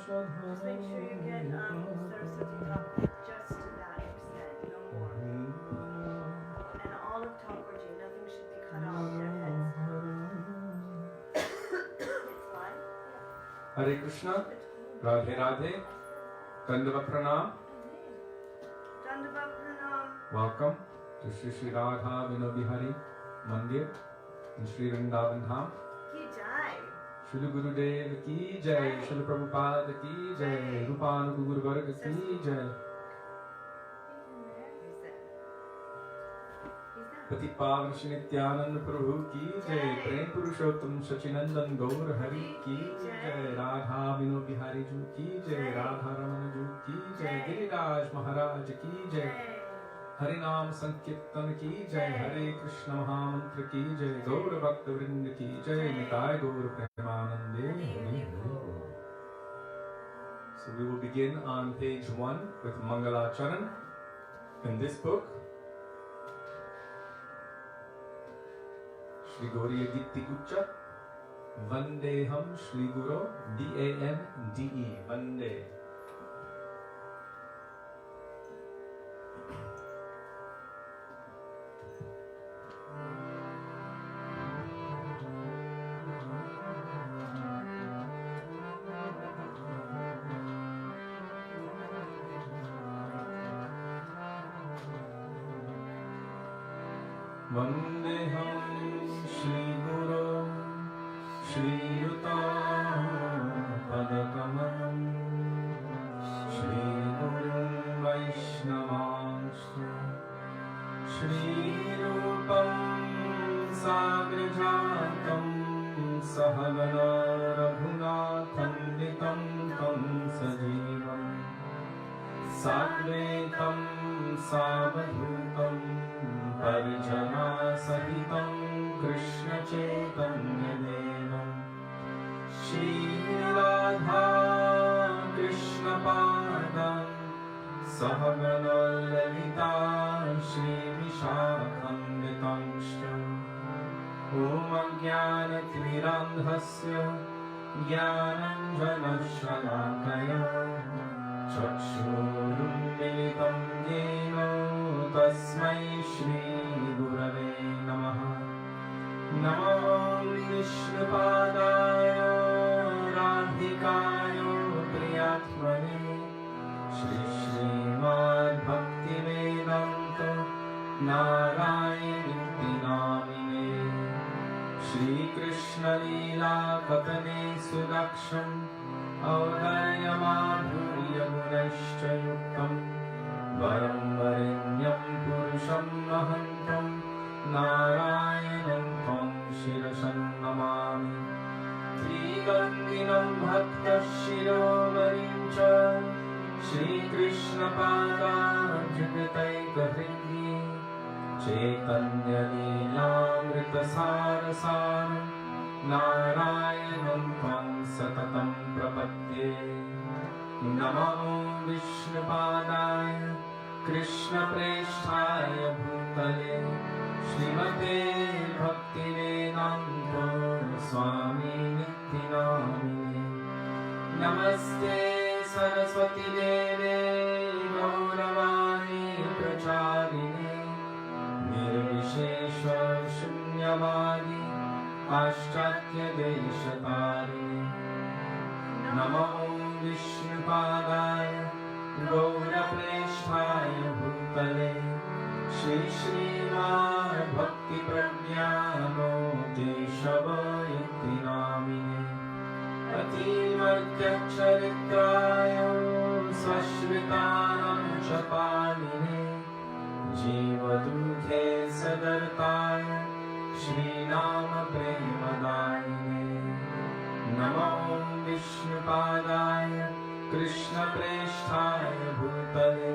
Just make sure you get Saraswati Thakur just to that extent, no more. And all of Thakurji, nothing should be cut off their heads. It's live? Hare Krishna, Radhe Radhe, Dandava Pranam. Dandava Pranam. Welcome to Sri Sri Radha Vinobihari Mandir in Sri Vrindavan Dham. Ki Jai. Srila Gurudev ki Jai, Srila Prabhupada ki Jai, Rupanu Guru Varga ki Jai. Pati Pavan Shri Nityananda Prabhu ki Jai, Prem Purushottam Sachinandan Gaur Hari ki Jai, Radha Vinobihari Ju ki Jai, Radha Ramana Ju ki Jai, Giriraj Maharaj ki Jai, Harinam Sankirtan ki Jai, Hare Krishna Mahamantra ki Jai, Gaur Bhakta Vrinda ki Jai, Nitai Gaur Premanande. So we will begin on page 1 with Mangalacharan in this book. Shri Gauriya Dikti Uccha Vandeham Shri Guru D-A-N-D-E Vande. Vandeham Shri Guru Shri Yuta Padakamanam Shri Guru Vaisnava Shri Rupam Sagrajatam Sahagana Raghunathanditam Tam Sajivam Sadvetam Savadhutam Parijana Sahitam Krishna Chaitanya Devam Shri Radha Krishna Padam Sahagana Lalita Shri Vishakhanditamshcha Om Ajnanatirandhasya Jnananjanashalakaya Chakshurunmilitam Yena Tasmai Shri Gurave Namaha Namo Vishnupadaya Radhikaya Priyatmane Shri Srimad Bhaktivedanta Narayan Namine Shri Krishna Leela Katane Sudaksham Audharyamadhurya Gunashcha Yuktam Varam Varenyam Purusham Mahantam Narayanam Tam Shirasam Namami Trigandinam Bhakta Shirovarincha Shri Krishna Pada Jagataika Hridi Chaitanya Leelamrita Sarasaram Narayanam Tam Satatam Prapadye Namo Vishnupadaya Krishna Presthaya Bhutale Srimate Bhaktivedanta Swami Nityanamine Namaste Saraswati Deve Gauravani Pracharine Nirvishesha Shunyavadi Ashtatya Deshatarine Namo Vishnupadaya Gaurapresthaya Bhutale Shri Srimad Bhakti Pragyano Deshavayati Namine Atimartyaksharitraya Svashritanam Chapaline Jivadukhe Sadartaya Shri Nama Premadayine Namo Vishnupadaya Krishna Presthaya Bhutale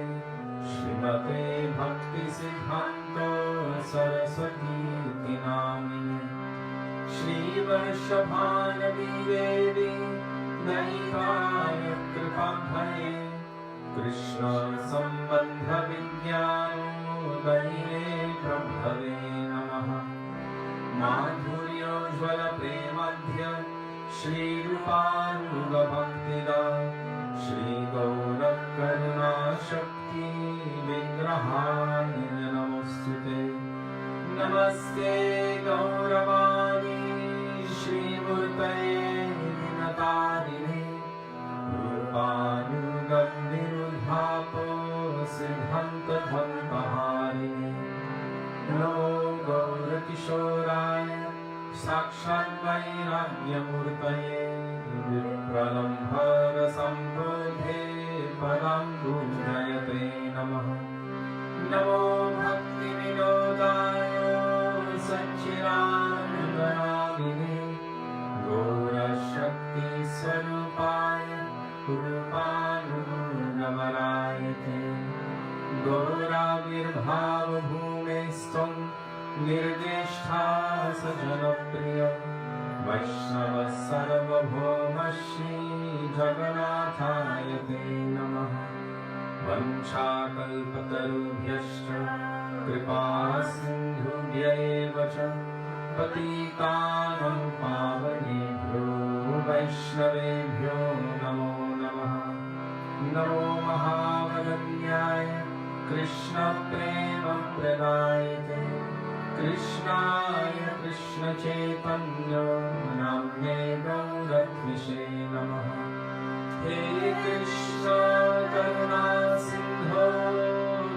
Srimate Bhakti Siddhanta Saraswati Namine Shri Varshabhanavi Devi Naikaya Kripabhaye Krishna Sambandha Vidyano Dahine Prabhave Namaha Madhuryo Jvala Premadhya Shri Rupanuga Bhaktida Shri Gaura Karuna Shakti Vigrahaya Namostute Namaste Gauravani Shri Murtaye Dinatarine Rupanugam Nirudhapo Siddhanta Dhantaharine Namo Gaura Kishoraya Sakshat Vairagyamurtaye Vipralambhara Sambodhe Padam Gujayate Namaha Namo Bhakti Vinodaya Sanchiranandamine Gaura Shakti Swarupaya Rupanugavarayate Gaura Virbhava Bhumestam Nirdeshta Sajanapriya Vaisnava Sarvabhauma Shri Jagannathayate Namaha Vanchakalpatarubhyascha Kripa Sindhubhya cha Patitanam Pavanebhyo Vaishnavebhyo Namo Namaha Namo Mahavadanyaya Krishna Prema Pradayate Krishnaya Krishna Chaitanya Namne Gauratmishe Namaha He Krishna Karuna Sindho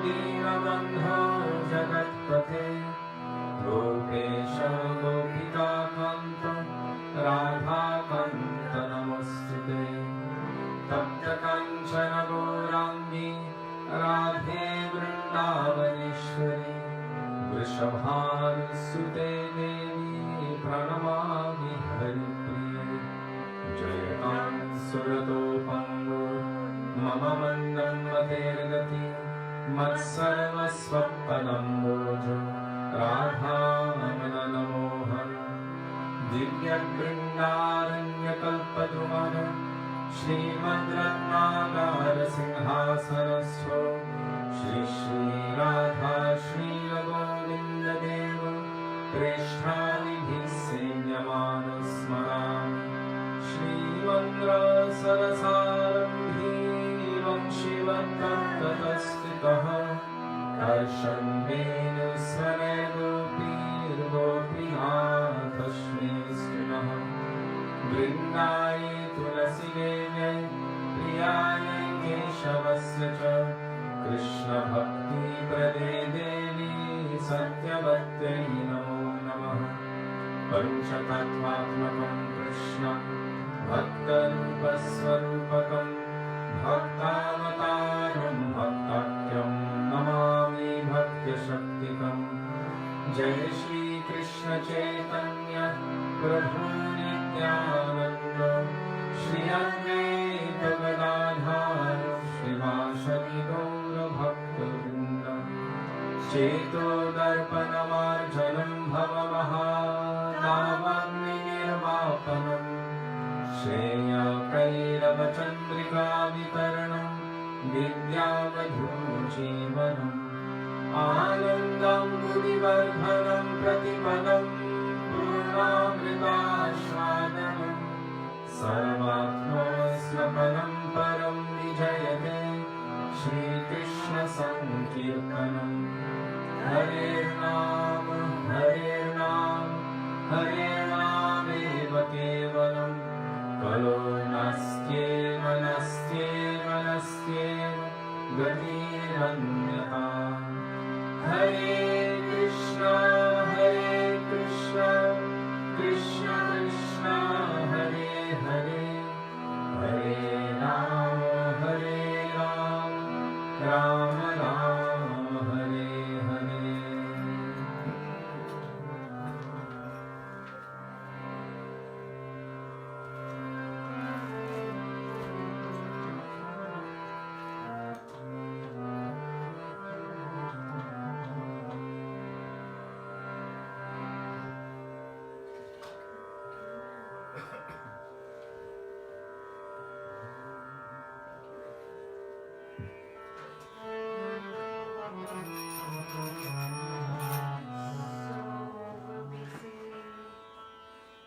Dinabandho Jagatpate Gopesha Gopika Kanta Radha Kanta Namostute Tapta Kanchana Gaurangi Radhe Vrindavaneshwari Vrishabhanusute Devi Pranamami Haripriye Jayatam Surato Pango Mama Mandam Matergati Matsarva Swappadam Bojo Radha Manana Mohan Divya Vrindaranya Kalpadrumana Srimad Ratnagara Singhasarasva Shri Shri Radha Shri Govinda Deva Krishnani Bhisenyamana Smarami Shri Mandra Sarasarambhi Vamshivattatastatastitaha Karsham Venu Svare Gopir Gopinathashme Srimaha Vrindaye Tulasi Devye Priyaye Keshavasya cha Krishna Bhakti Prade Devi Satyavatte Namo Namaha Panchatattvatmakam Krishna Bhaktarupa Swarupakam Bhaktavataram Bhaktakyam Namami Bhaktya Shaktikam Jai Shri Krishna Chaitanya Prabhu Nityananda Shri Advaita Gadadhar Shivasadi Gaura Bhaktivinoda Cheto Darpanamarjanam Bhavamaha Navagni Nirvapanam Shreya Kairava Chandrika Vitaranam Vidyavadhujivanam Anandam Mudivardhanam Pratipadam Purnamritashvadanam Sarvatmasnapanam Param Vijayate Shri Krishna Sankirtanam Hare Nam Hare Nam Hare Nam Eva Kevalam Kalo Nastyeva Nastyeva Nastyeva Gatiranyata Hare Krishna Krishna Krishna Hare Hare Hare Ram Ram Ram Hare Hare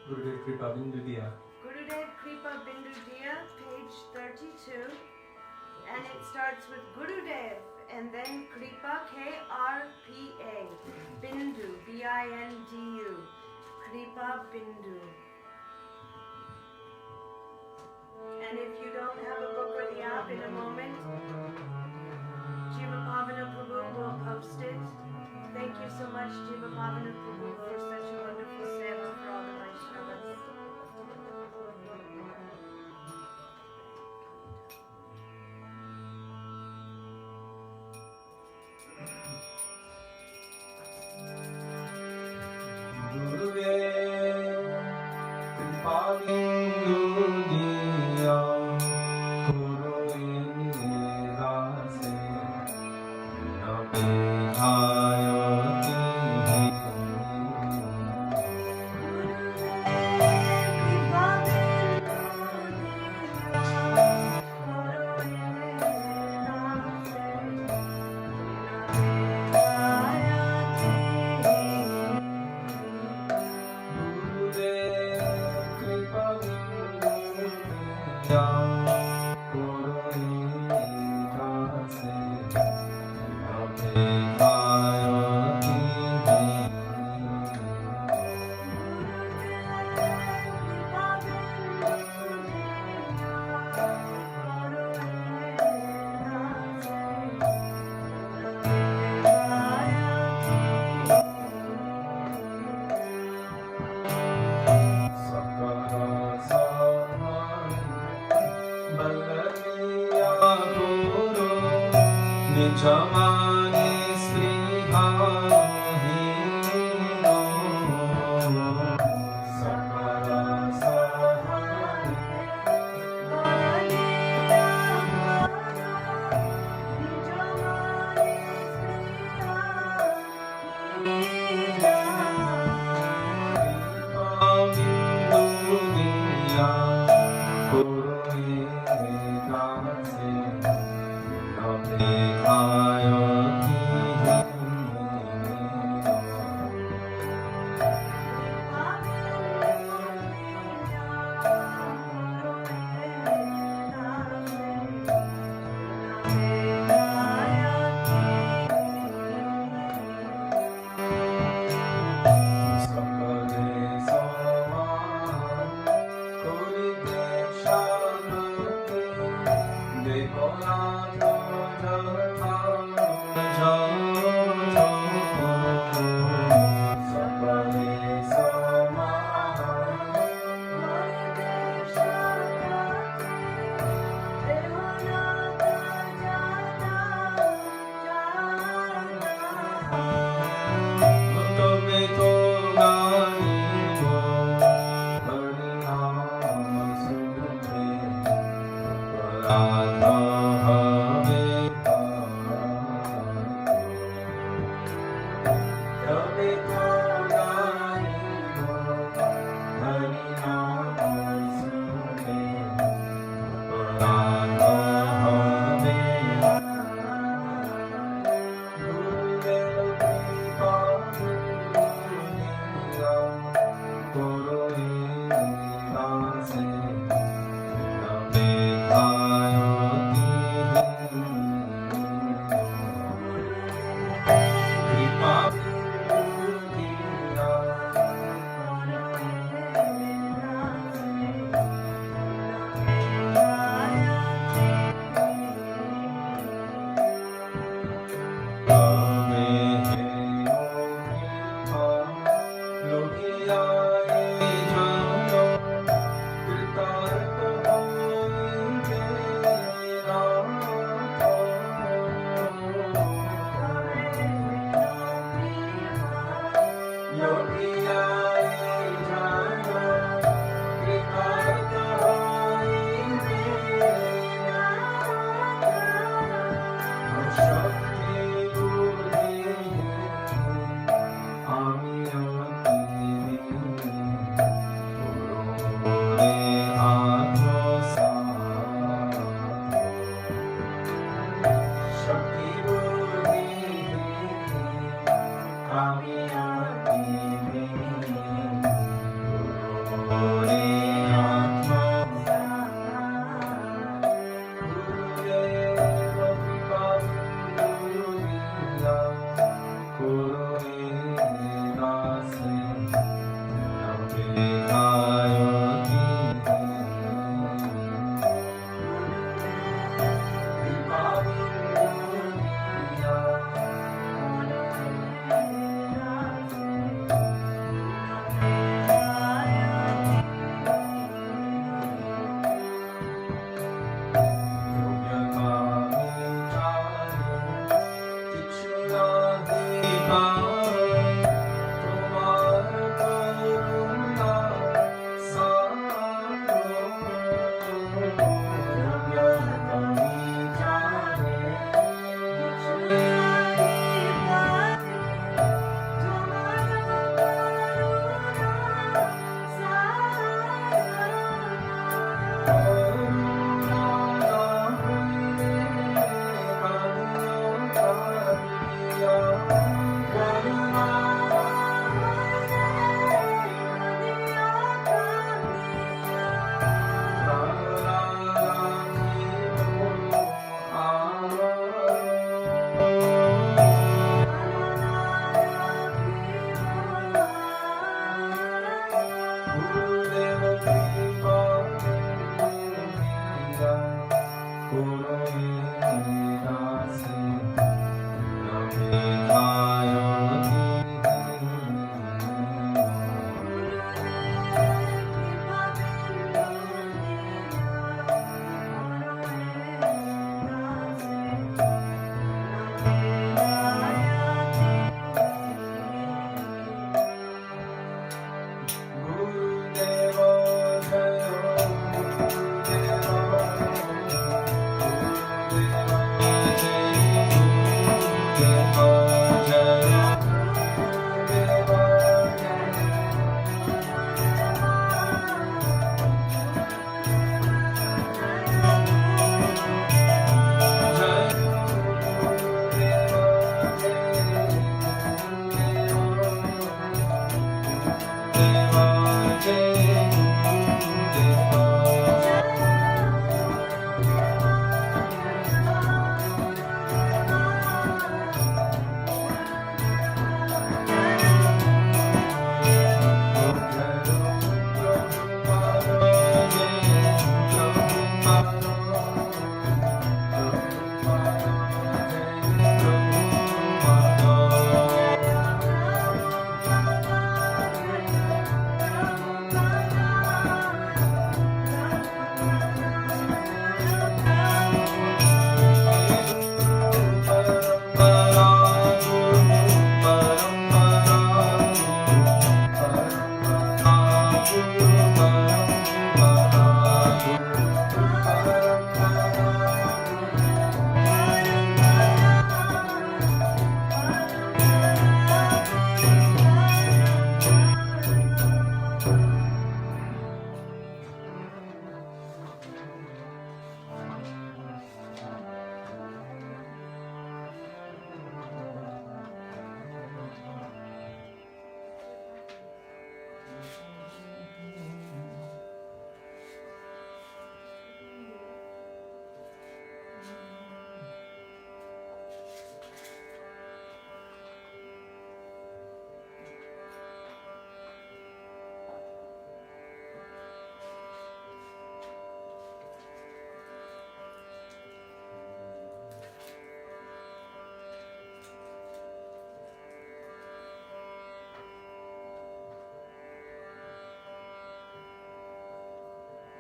Gurudev Kripa Bindu Diya. starts with Gurudev and then Kripa, K-R-P-A, Bindu, B-I-N-D-U, Kripa Bindu. And if you don't have a book or the app, in a moment, Jiva Pavana Prabhu will post it. Thank you so much, Jiva Pavana Prabhu, for such a wonderful seva for all the Vaishnavas.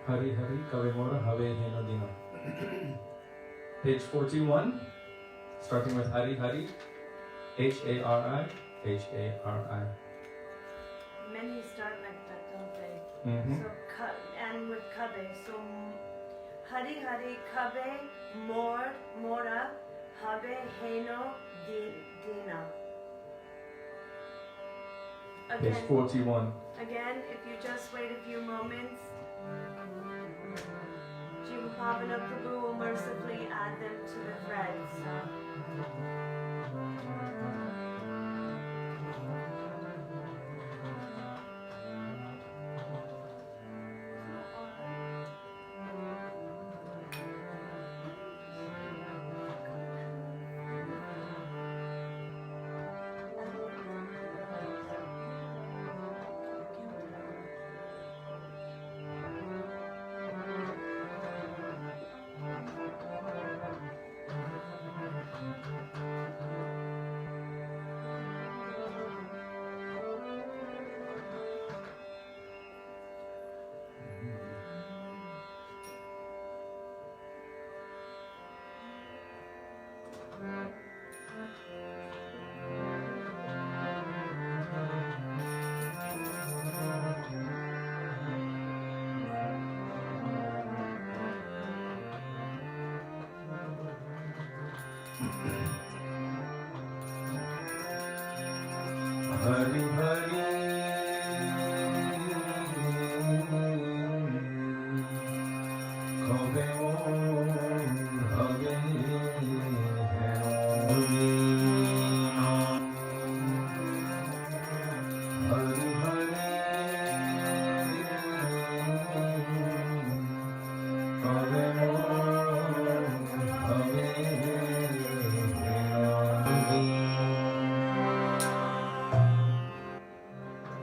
Hari Hari Kave Mora Have Heno Dina. Page 41, starting with Hari Hari, Hari, Hari. Many start like that, don't they? Mm-hmm. So, and with kabe, so Hari Hari Kabe Mora Habe Heno Dina. Page 41. Again, if you just wait a few moments, Jiva Pavana Prabhu will mercifully add them to the threads. Hari Hari Kave Mora Have Heno Dina. Hari Hari Kave Mora Have Heno Dina.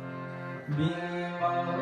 Beyond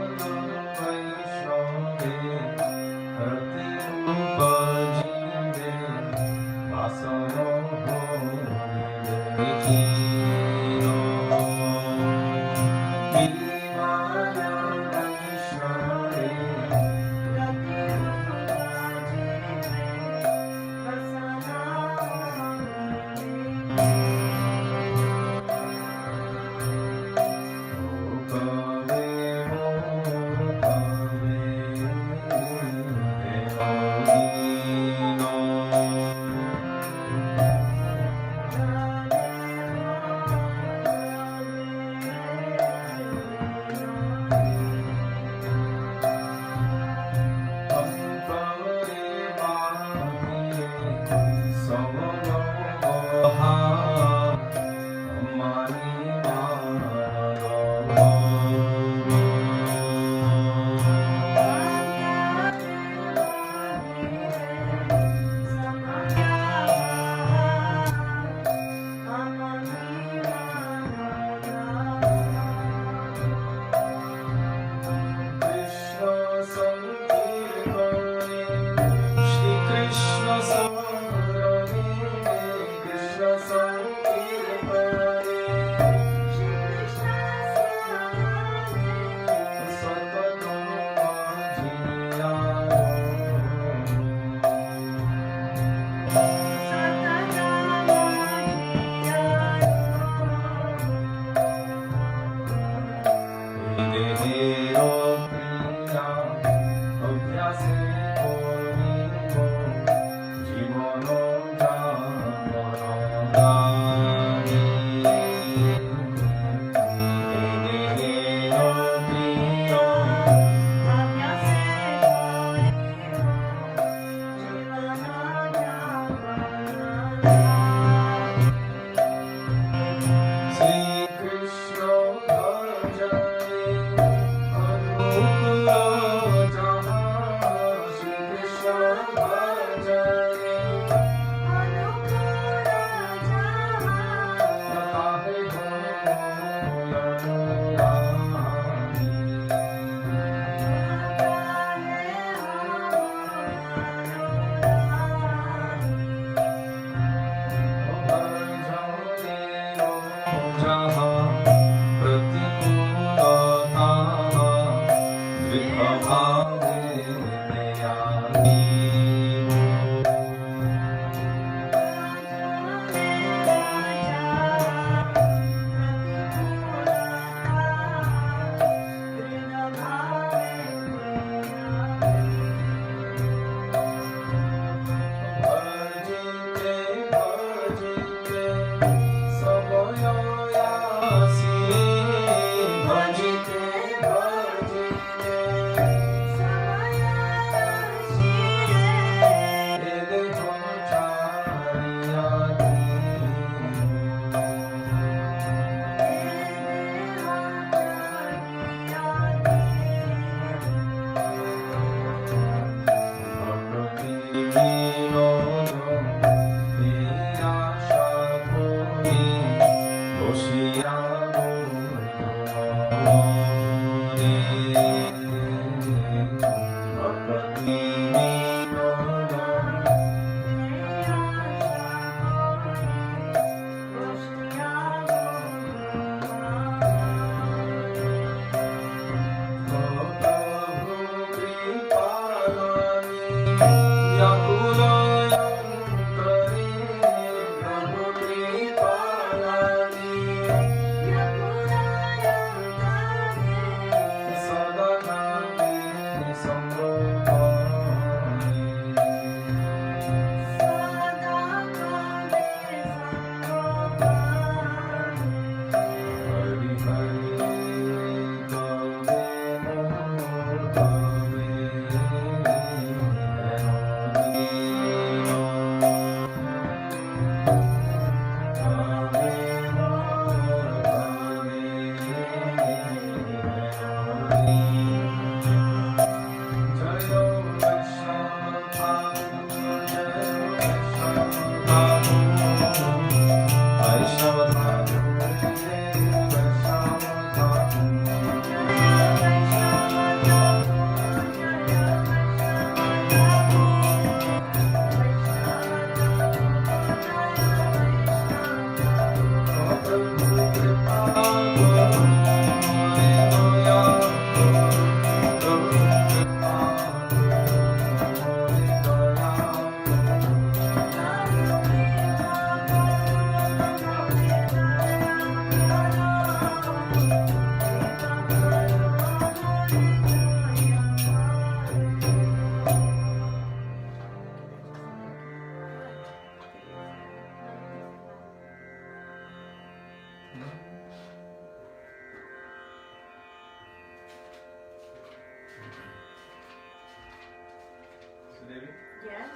Sudevi. Yes.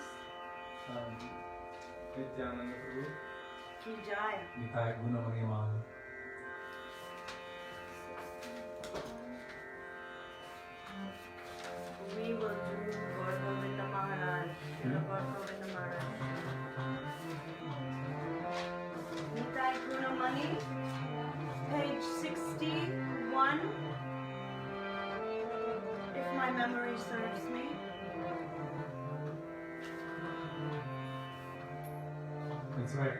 Nityananda Prabhu. Ki Jai. Nitai Gunamani Maha. We will do Goswamipada Maharaj. Goswamipada Maharaj. Nitai Gunamani, page 61, if my memory serves me. That's right.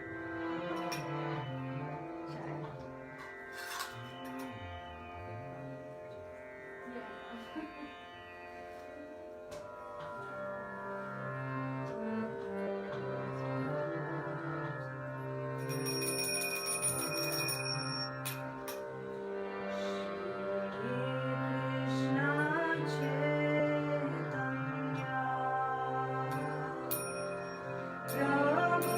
Prabhu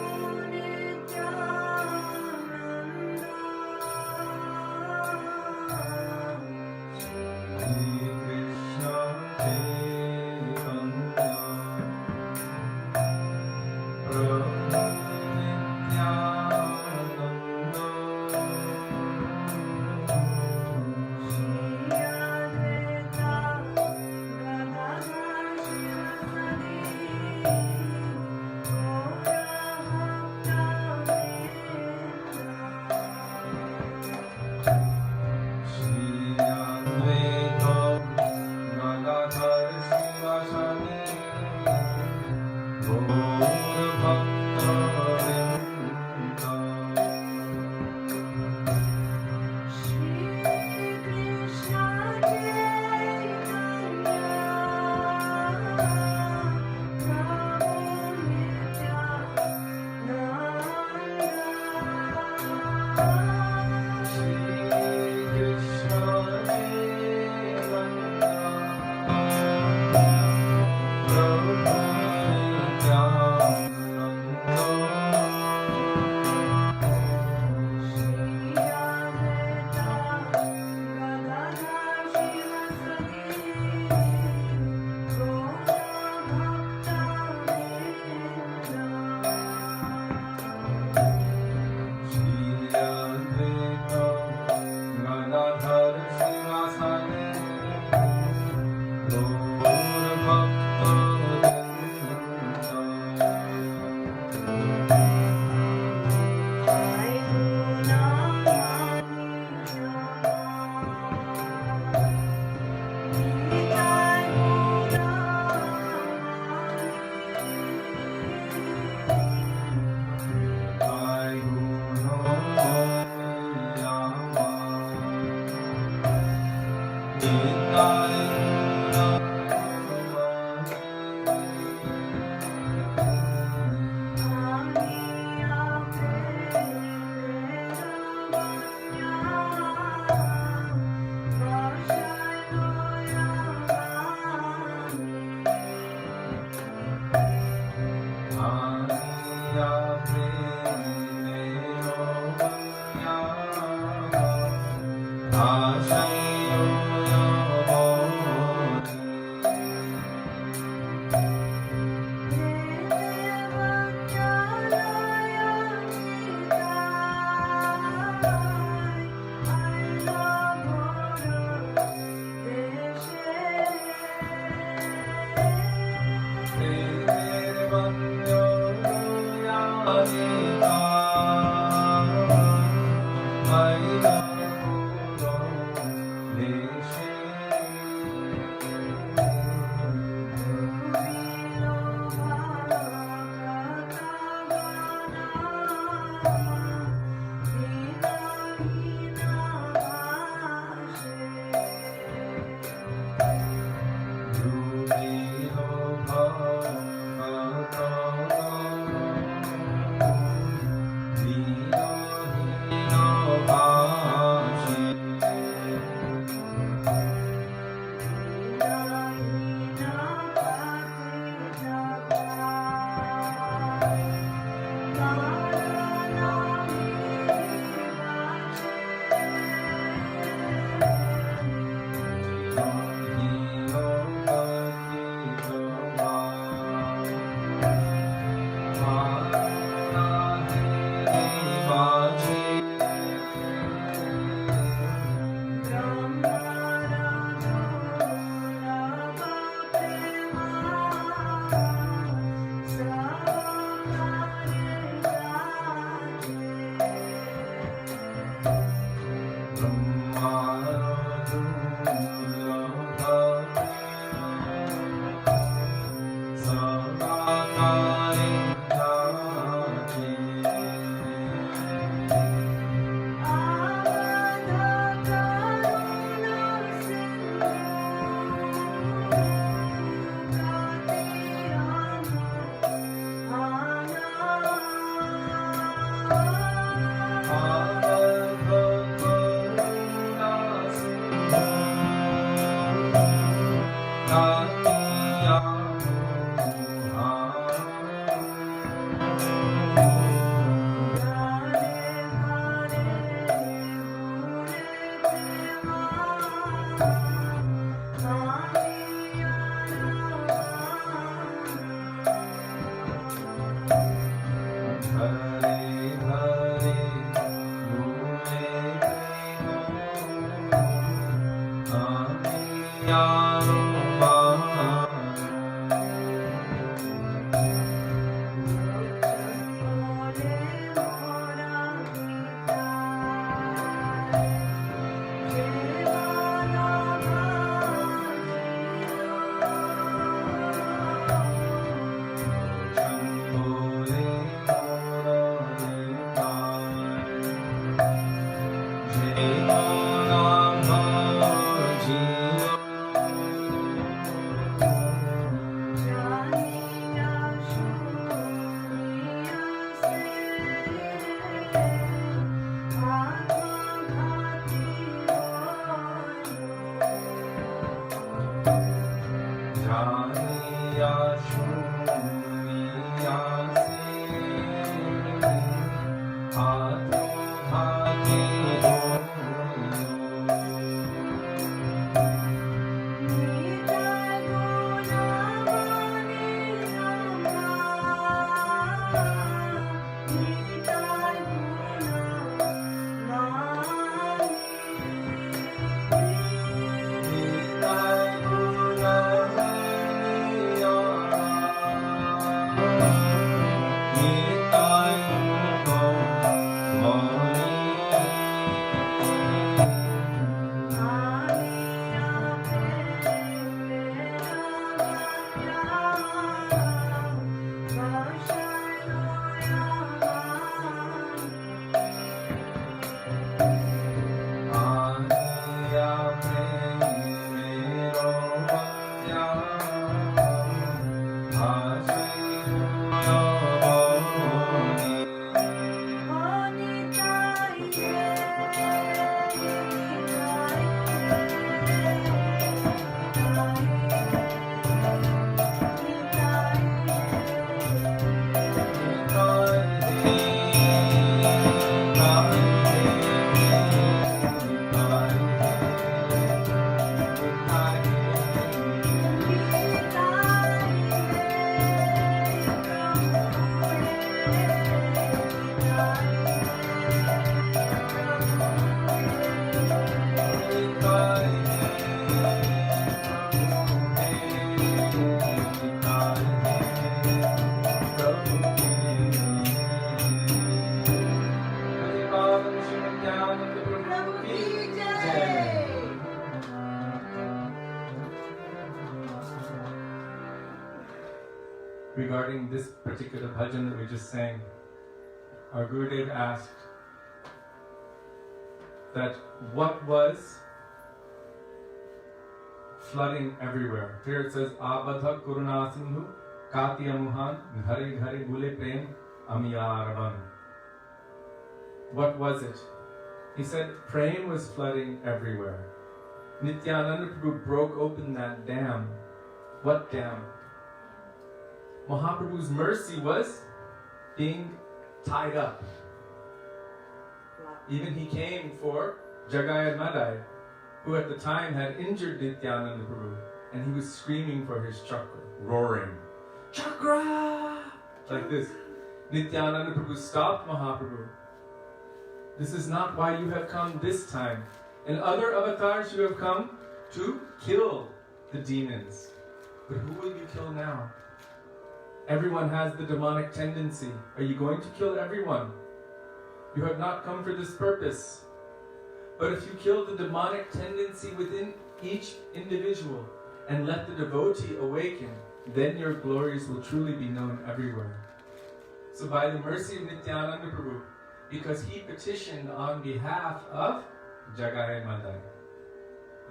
Regarding this particular bhajan that we just sang, our Gurudev asked that what was flooding everywhere. Here it says, Abadha Kuruna Sindhu Katiya Mohan Ghare Ghare Bule Prem Amiyaravan. What was it? He said prem was flooding everywhere. Nityananda Prabhu broke open that dam. What dam? Mahaprabhu's mercy was being tied up. Even he came for Jagai and Madai, who at the time had injured Nityananda Prabhu, and he was screaming for his chakra, roaring, Chakra! Like this. Nityananda Prabhu stopped Mahaprabhu. This is not why you have come this time. In other avatars you have come to kill the demons. But who will you kill now? Everyone has the demonic tendency. Are you going to kill everyone? You have not come for this purpose. But if you kill the demonic tendency within each individual and let the devotee awaken, then your glories will truly be known everywhere. So by the mercy of Nityananda Prabhu, because he petitioned on behalf of Jagai Madai.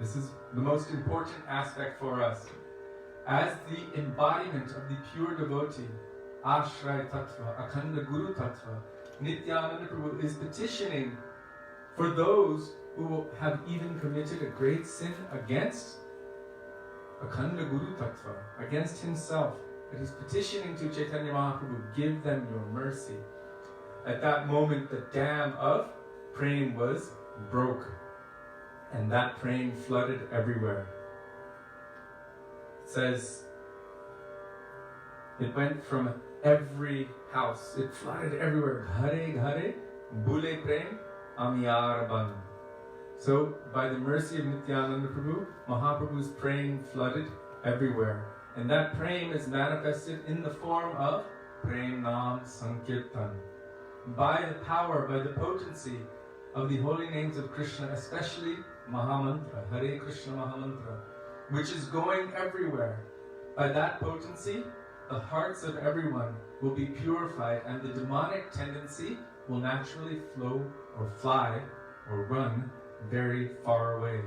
This is the most important aspect for us. As the embodiment of the pure devotee, Ashray Tattva, Akhanda Guru Tattva, Nityananda Prabhu is petitioning for those who have even committed a great sin against Akhanda Guru Tattva, against himself. But he's petitioning to Chaitanya Mahaprabhu, give them your mercy. At that moment, the dam of prem was broke, and that prem flooded everywhere. It says, it went from every house, it flooded everywhere. Ghare ghare, bule prem, amiyar ban. So, by the mercy of Nityananda Prabhu, Mahaprabhu's prem flooded everywhere. And that prem is manifested in the form of Prem Nam Sankirtan. By the power, by the potency of the holy names of Krishna, especially Mahamantra, Hare Krishna Mahamantra, which is going everywhere. By that potency, the hearts of everyone will be purified and the demonic tendency will naturally flow or fly or run very far away.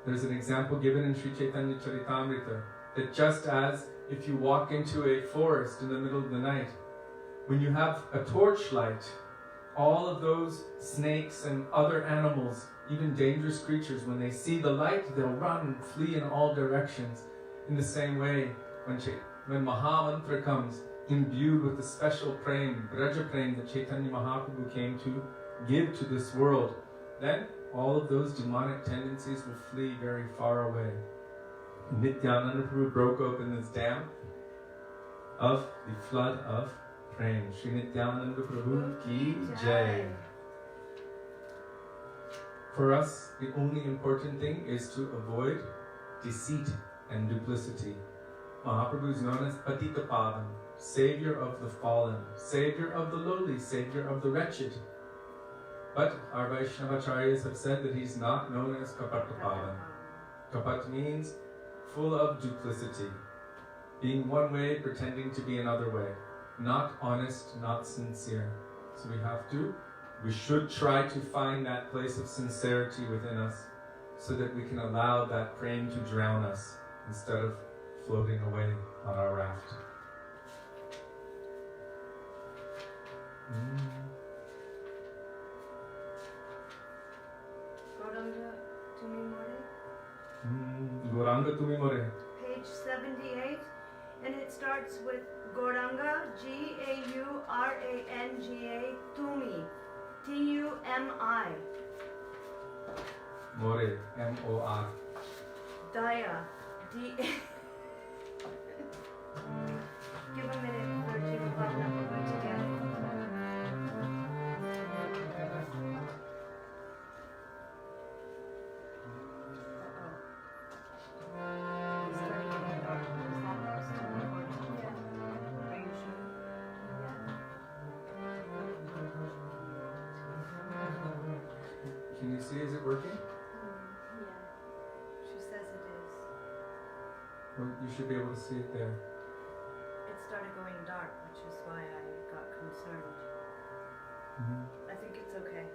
There's an example given in Sri Chaitanya Charitamrita that just as if you walk into a forest in the middle of the night, when you have a torchlight, all of those snakes and other animals, even dangerous creatures, when they see the light, they'll run and flee in all directions. In the same way, when Mahamantra comes, imbued with the special prem, Braja prem that Chaitanya Mahaprabhu came to give to this world, then all of those demonic tendencies will flee very far away. Nityananda Prabhu broke open this dam of the flood of prem. Shri Nityananda Prabhu ki jai. For us, the only important thing is to avoid deceit and duplicity. Mahaprabhu is known as Patita Padam, savior of the fallen, savior of the lowly, savior of the wretched. But our Vaishnavacharyas have said that he's not known as Kapata Padam. Kapat means full of duplicity, being one way, pretending to be another way, not honest, not sincere. So we should try to find that place of sincerity within us so that we can allow that prem to drown us instead of floating away on our raft. Gauranga Tumi More. Page 78, and it starts with Gauranga, Gauranga, Tumi, Tumi. More, M-O-R. Daya, D. Give a minute for Jiva Bhavana Prabhu to get it. Can you see, is it working? Yeah, she says it is. Well, you should be able to see it there. It started going dark, which is why I got concerned. I think it's okay.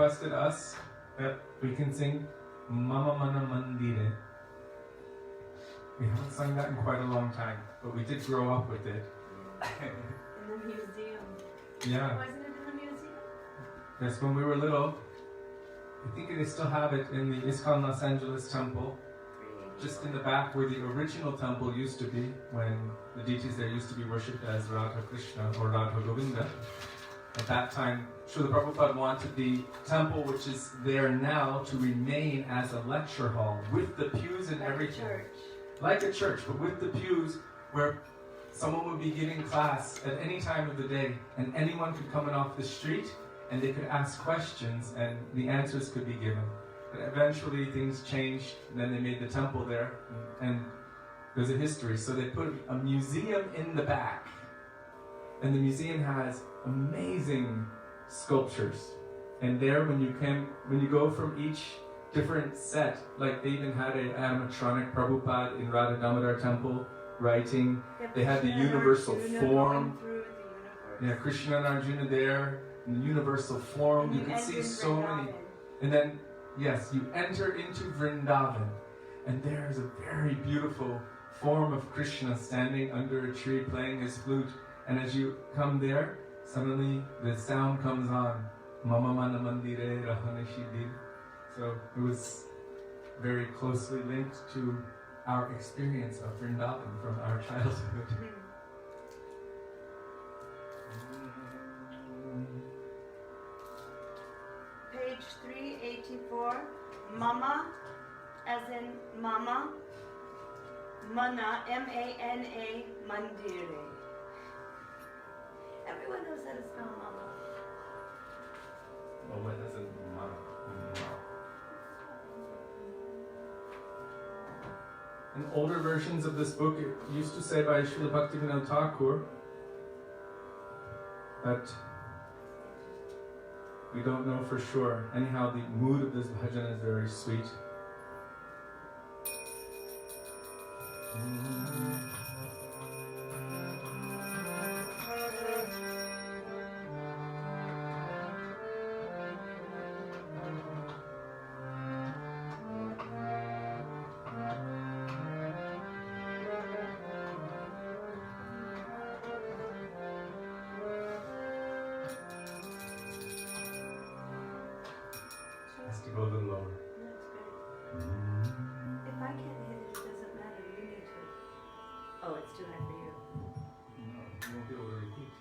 requested us that we can sing Mama Mana Mandire. We haven't sung that in quite a long time, but we did grow up with it. In the museum. Yeah. Wasn't it in the museum? Yes, when we were little, I think they still have it in the ISKCON Los Angeles temple, just in the back where the original temple used to be, when the deities there used to be worshipped as Radha Krishna or Radha Govinda. At that time, Srila Prabhupada wanted the temple which is there now to remain as a lecture hall with the pews and everything. Like a church, but with the pews where someone would be giving class at any time of the day and anyone could come in off the street and they could ask questions and the answers could be given. But eventually things changed, and then they made the temple there, and there's a history. So they put a museum in the back, and the museum has amazing sculptures. And there, when you go from each different set, like they even had an animatronic Prabhupada in Radha Damodar temple writing. They had the universal form. Yeah, Krishna and Arjuna there, in the universal form. You could see so many. And then, yes, you enter into Vrindavan, and there's a very beautiful form of Krishna standing under a tree playing his flute. And as you come there, suddenly the sound comes on. Mama Mana Mandire Rahane Shidir. So it was very closely linked to our experience of Vrindavan from our childhood. Page 384, Mama, as in Mama, Mana, M-A-N-A, Mandire. Everyone knows how to spell Mama. Oh, what does it mean? In older versions of this book, it used to say by Srila Bhaktivedanta Thakur that we don't know for sure. Anyhow, the mood of this bhajan is very sweet. Has to go a little lower. That's good. If I can't hit it, it doesn't matter. You need to. Oh, it's too high for you. No, you won't be able to repeat.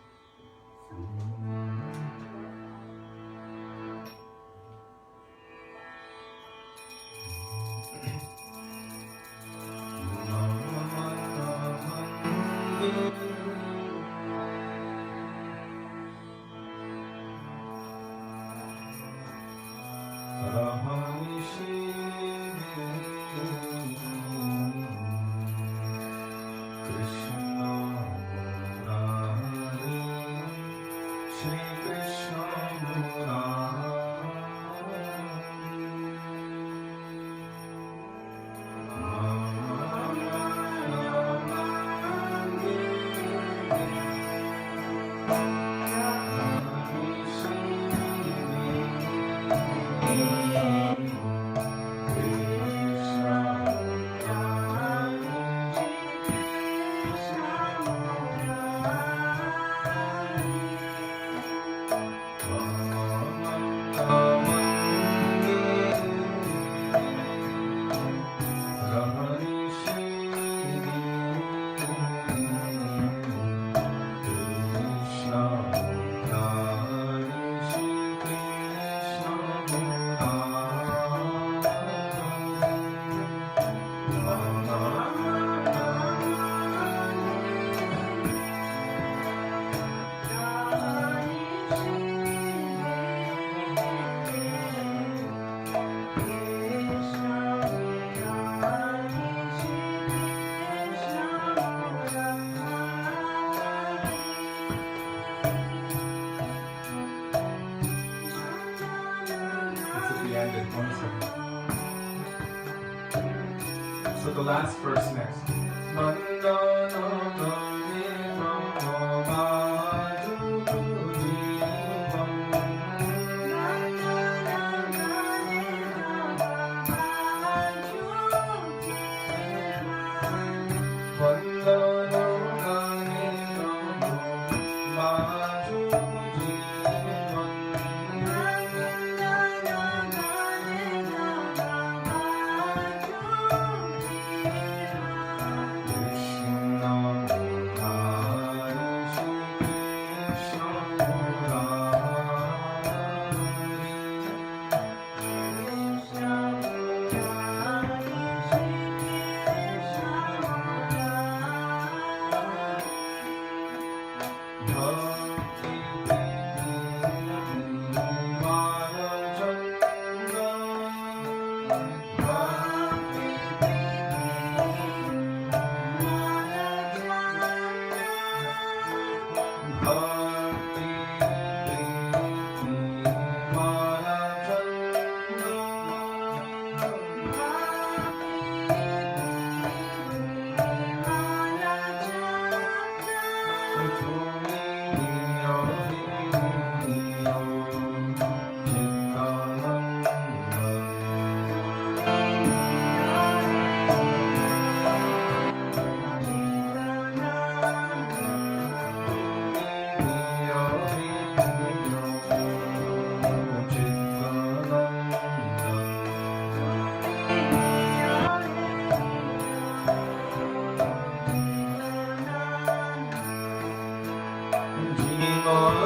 So the last verse next. So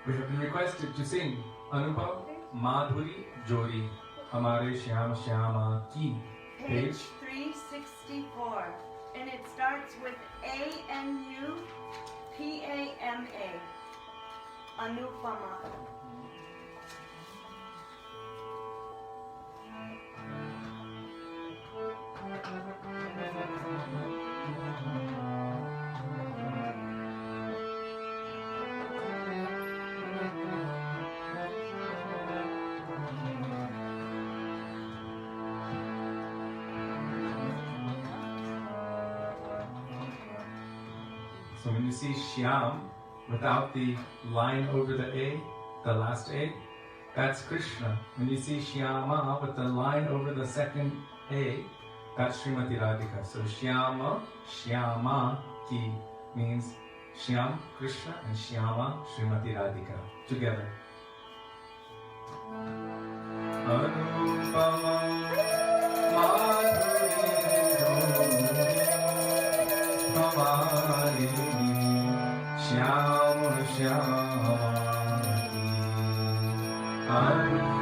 We have been requested to sing Anubhav Madhuri Jori Hamare Shyam Shyama Ki. Page 364. And it starts with A-N-U-P-A-M-A. Anupama. So when you see Shyam without the line over the A, the last A, that's Krishna. When you see Shyama with the line over the second A, that's Srimati Radhika. So Shyama, Shyama Ki means Shyam, Krishna, and Shyama, Srimati Radhika. Together. Anupama Madhuri Hamari Shyam Shyama Anupama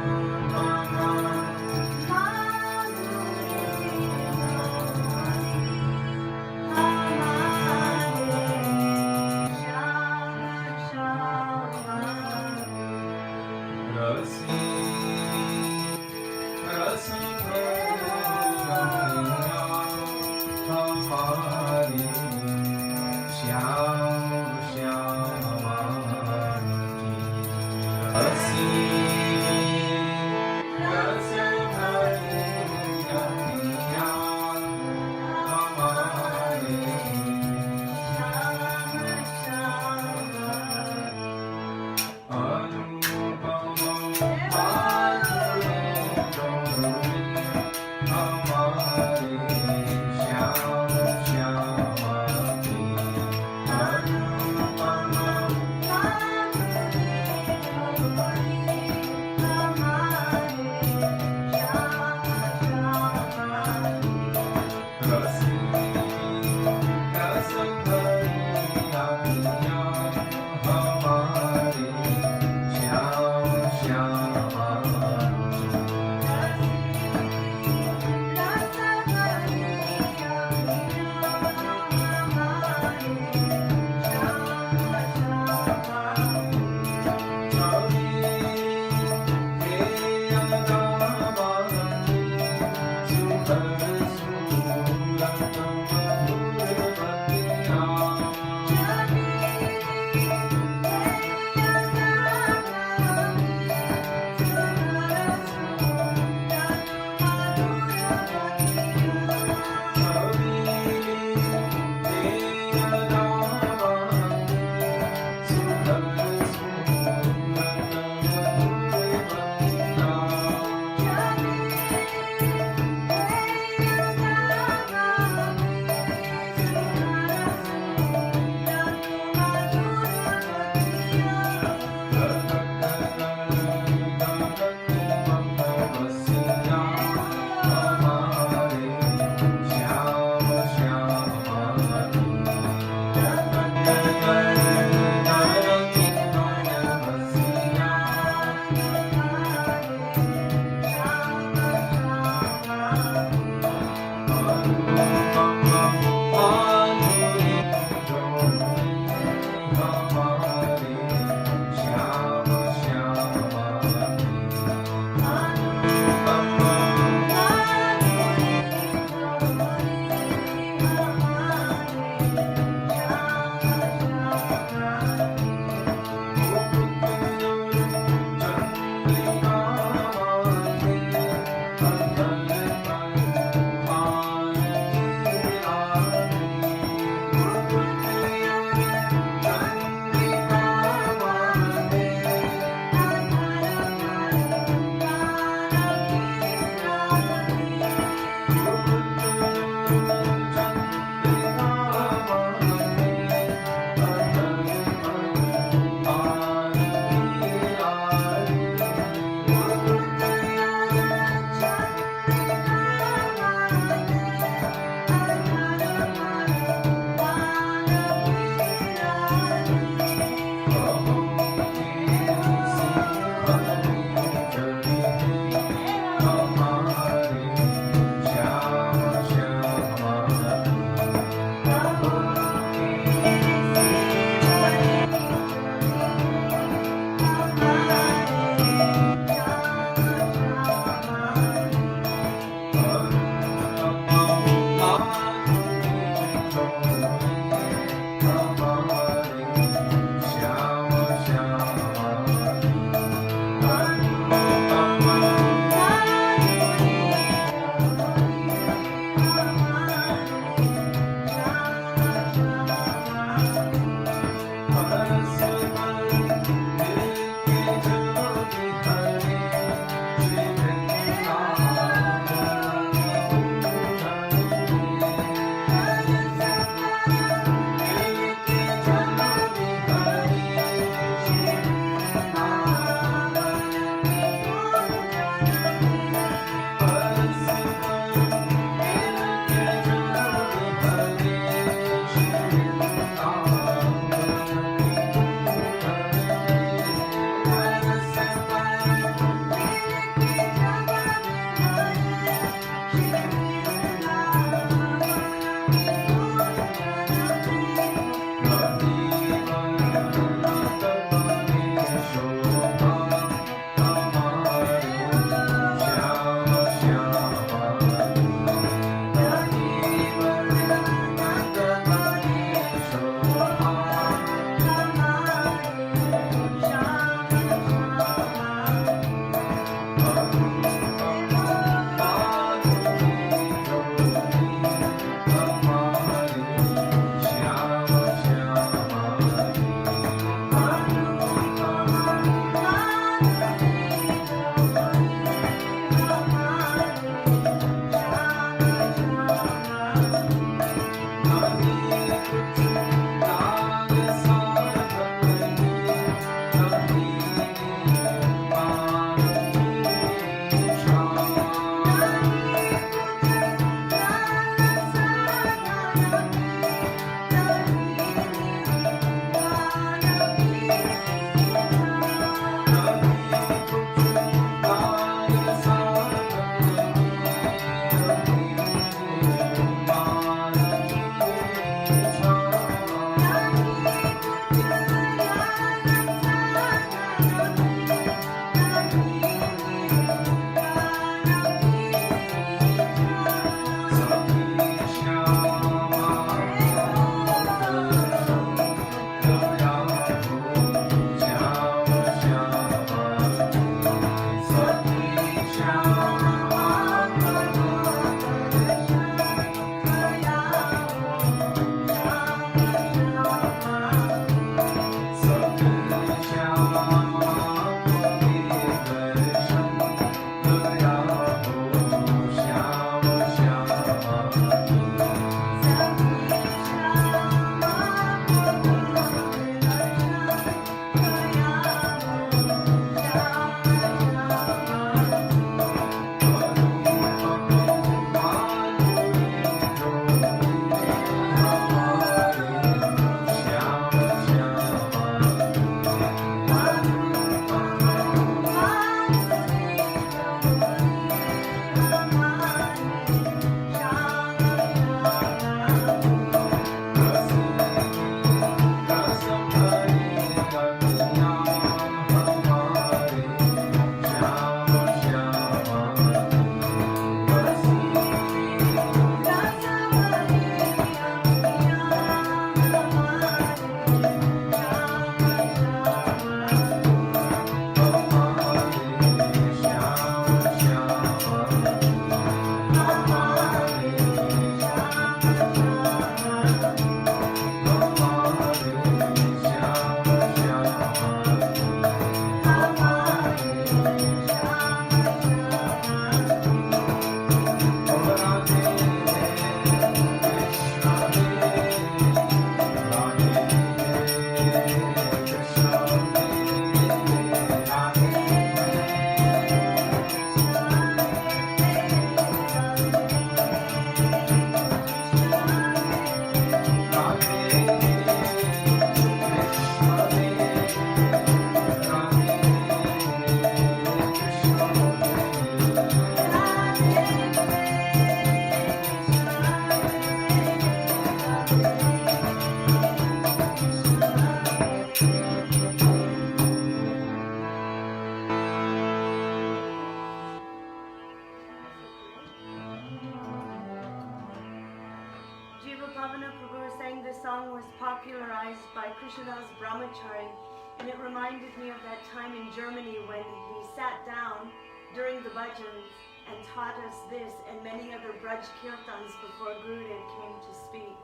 Pavana Prabhu sang this song was popularized by Krishnadas Brahmachari, and it reminded me of that time in Germany when he sat down during the bhajans and taught us this and many other Braj Kirtans before Gurudev came to speak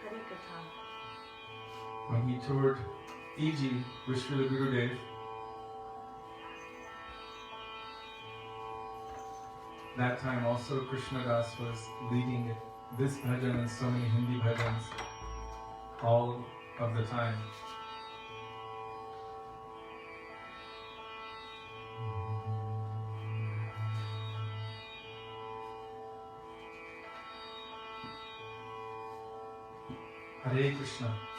Harikatha. When he toured Fiji with Srila Gurudev, that time also Krishnadas was leading this bhajan and so many Hindi bhajans all of the time. Hare Krishna. Hare Krishna,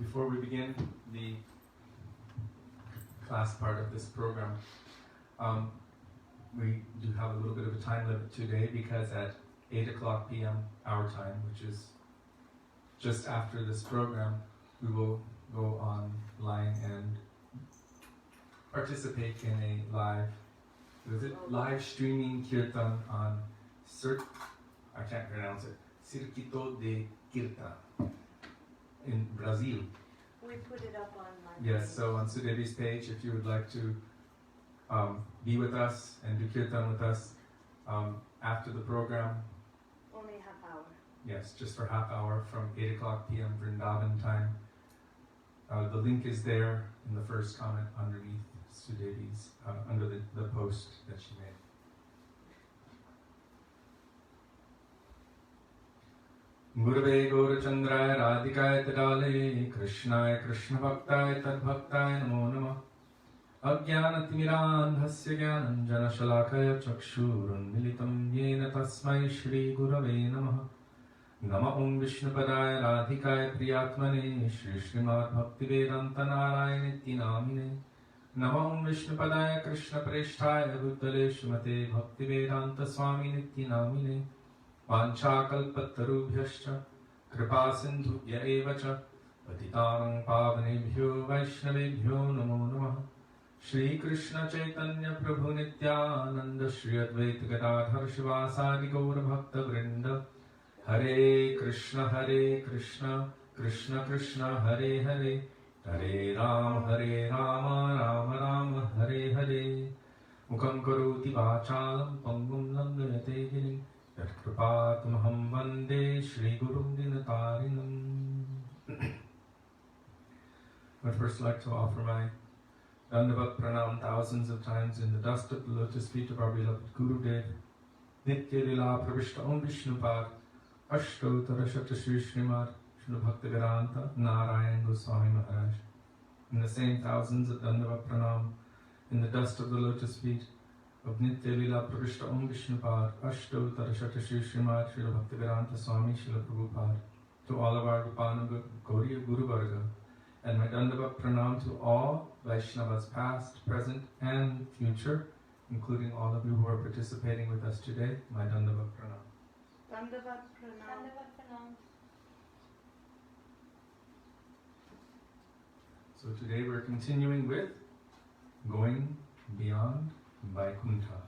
before we begin the class part of this program, we do have a little bit of a time limit today because at 8 o'clock p.m. our time, which is just after this program, we will go online and participate in a live streaming kirtan on I can't pronounce it, Circuito de Kirtan in Brazil. We put it up on my Yes, so on Sudevi's page, if you would like to be with us and do kirtan with us after the program. Only half hour. Yes, just for half hour from 8 o'clock p.m. Vrindavan time. The link is there in the first comment underneath Sudevi's, under the post that she made. Gurave Gaurachandraya Radhikaya Tadale Krishnaya Krishna Bhaktāya Tadbhaktāya Namo Namah Ajnanatimidandhasya Jnananjana Shalakaya Chakshurun Militam Yena Tasmai Shri Gurave Namah Nama Om Vishnupadaya Radhikaya Priyatmane Shri Srimad Bhaktivedanta Narayaniti Namine Nama Om Vishnupadaya Krishna Preshtaya Bhutale Shrimate Bhaktivedanta Swami Niti Namine Vanchakalpatarubhyascha Kripa Sindhubhya Evacha Patitanang Pavanebhyo Vaishnavebhyo Namo Namah Shri Krishna Chaitanya Prabhu Nityananda Shri Advaita Gadadhar Shivasadi Gaura Bhakta Vrinda Hare Krishna Krishna Krishna Hare Hare Hare Rama Rama Rama Hare Hare Mukam Karoti Vachalam Pangum Langayate Girim Yatkripātamaham Vande Shri Gurum Dinatarinam. I'd first like to offer my Dandavat Pranam thousands of times in the dust of the lotus feet of our beloved Gurudev, Nitya Lila Pravishta Om Vishnupad, Astottara Shata Shri Srimad, Srila Bhaktivedanta, Narayan Goswami Maharaj. In the same thousands of Dandavat Pranam in the dust of the lotus feet of Nitya Lila Pravishta Om Vishnupad, Astottara Shata Shri Srimad, Srila Bhaktivedanta Swami, Srila Prabhupada, to all of our Rupananga Gauriya Guru Varga, and my Dandavat Pranam to all Vaishnavas past, present, and future, including all of you who are participating with us today. My Dandavat Pranam. Dandavat Pranam. So today we're continuing with Going Beyond Vaikuntha.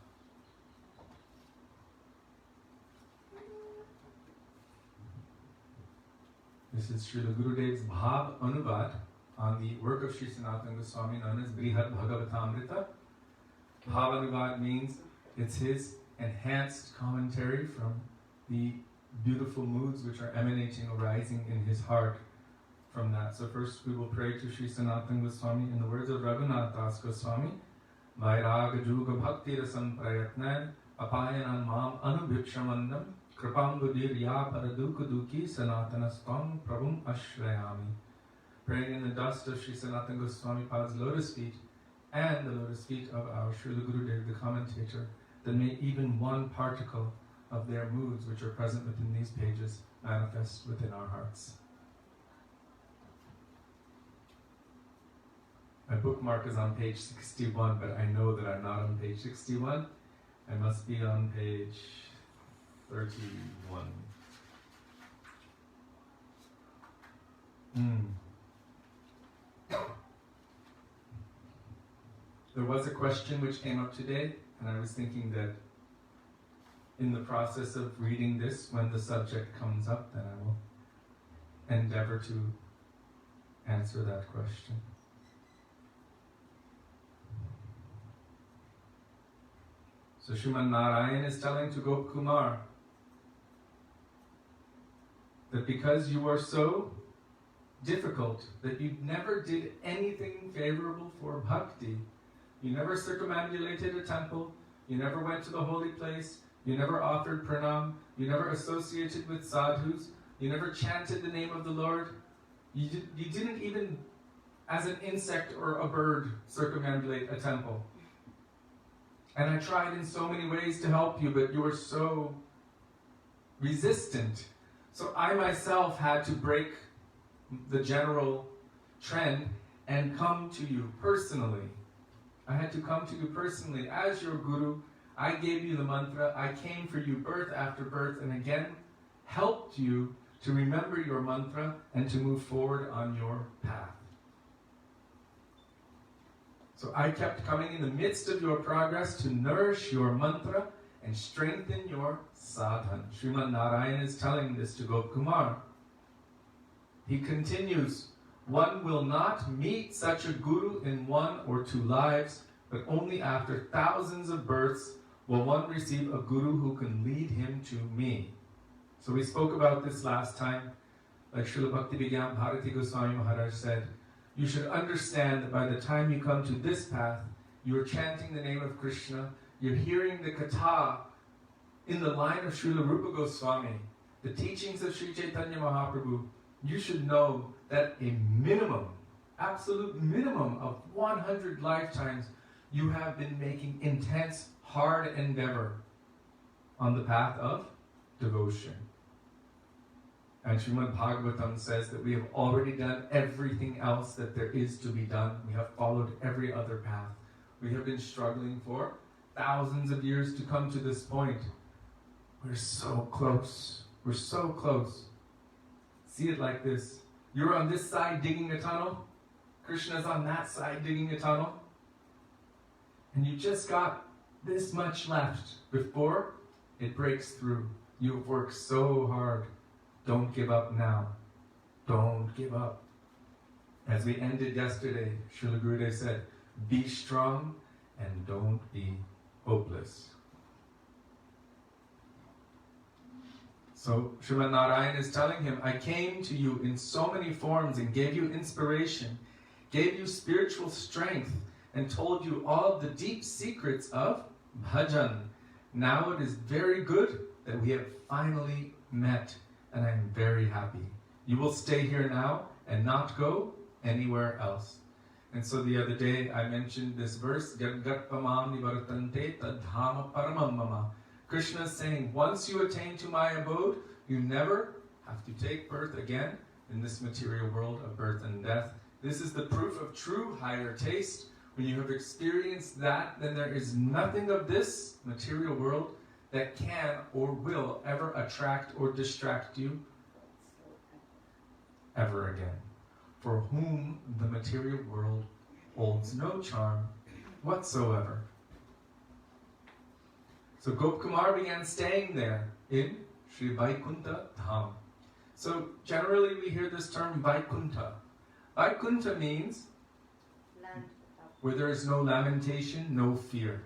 This is Srila Gurudev's Bhav Anuvad on the work of Sri Sanatan Goswami known as Brihad Bhagavatamrita. Bhav Anuvad means it's his enhanced commentary from the beautiful moods which are emanating, arising in his heart from that. So first we will pray to Sri Sanatan Goswami in the words of Raghunath Das Goswami. Vairaga Juga Bhakti Rasam Prayatnan Apayanan Mam Anubhikshamandam Kripambudirya Paradukaduki Sanatanastam Prabhum Ashrayami. Praying in the dust of Sri Sanatan Goswami Pad's lotus feet and the lotus feet of our Srila Gurudev, the commentator, that may even one particle of their moods which are present within these pages manifest within our hearts. My bookmark is on page 61, but I know that I'm not on page 61. I must be on page 31. There was a question which came up today, and I was thinking that in the process of reading this, when the subject comes up, then I will endeavor to answer that question. So Srimad Narayan is telling to Gop Kumar that because you are so difficult, that you never did anything favorable for bhakti, you never circumambulated a temple, you never went to the holy place, you never offered pranam, you never associated with sadhus, you never chanted the name of the Lord, you didn't even, as an insect or a bird, circumambulate a temple. And I tried in so many ways to help you, but you were so resistant. So I myself had to break the general trend and come to you personally. I had to come to you personally as your guru. I gave you the mantra. I came for you birth after birth and again helped you to remember your mantra and to move forward on your path. So I kept coming in the midst of your progress to nourish your mantra and strengthen your sadhan. Srimad Narayan is telling this to Gopkumar. He continues, one will not meet such a guru in 1 or 2 lives, but only after thousands of births will one receive a guru who can lead him to me. So we spoke about this last time. Like Srila Bhaktivedanta Goswami Maharaja said, you should understand that by the time you come to this path, you are chanting the name of Krishna, you're hearing the katha in the line of Srila Rupa Goswami, the teachings of Sri Chaitanya Mahaprabhu. You should know that a minimum, absolute minimum of 100 lifetimes, you have been making intense, hard endeavor on the path of devotion. And Srimad Bhagavatam says that we have already done everything else that there is to be done. We have followed every other path. We have been struggling for thousands of years to come to this point. We're so close. We're so close. See it like this. You're on this side digging a tunnel. Krishna's on that side digging a tunnel. And you just got this much left before it breaks through. You've worked so hard. Don't give up now. Don't give up. As we ended yesterday, Srila Gurudev said, be strong and don't be hopeless. So Srimad Narayan is telling him, I came to you in so many forms and gave you inspiration, gave you spiritual strength, and told you all of the deep secrets of bhajan. Now it is very good that we have finally met, and I'm very happy. You will stay here now and not go anywhere else. And so the other day I mentioned this verse, Gadgatpamam nivartante tadhama paramam mama. Krishna is saying, once you attain to my abode, you never have to take birth again in this material world of birth and death. This is the proof of true higher taste. When you have experienced that, then there is nothing of this material world that can or will ever attract or distract you ever again. For whom the material world holds no charm whatsoever. So Gopkumar began staying there in Sri Vaikuntha Dham. So generally we hear this term Vaikuntha. Vaikuntha means where there is no lamentation, no fear.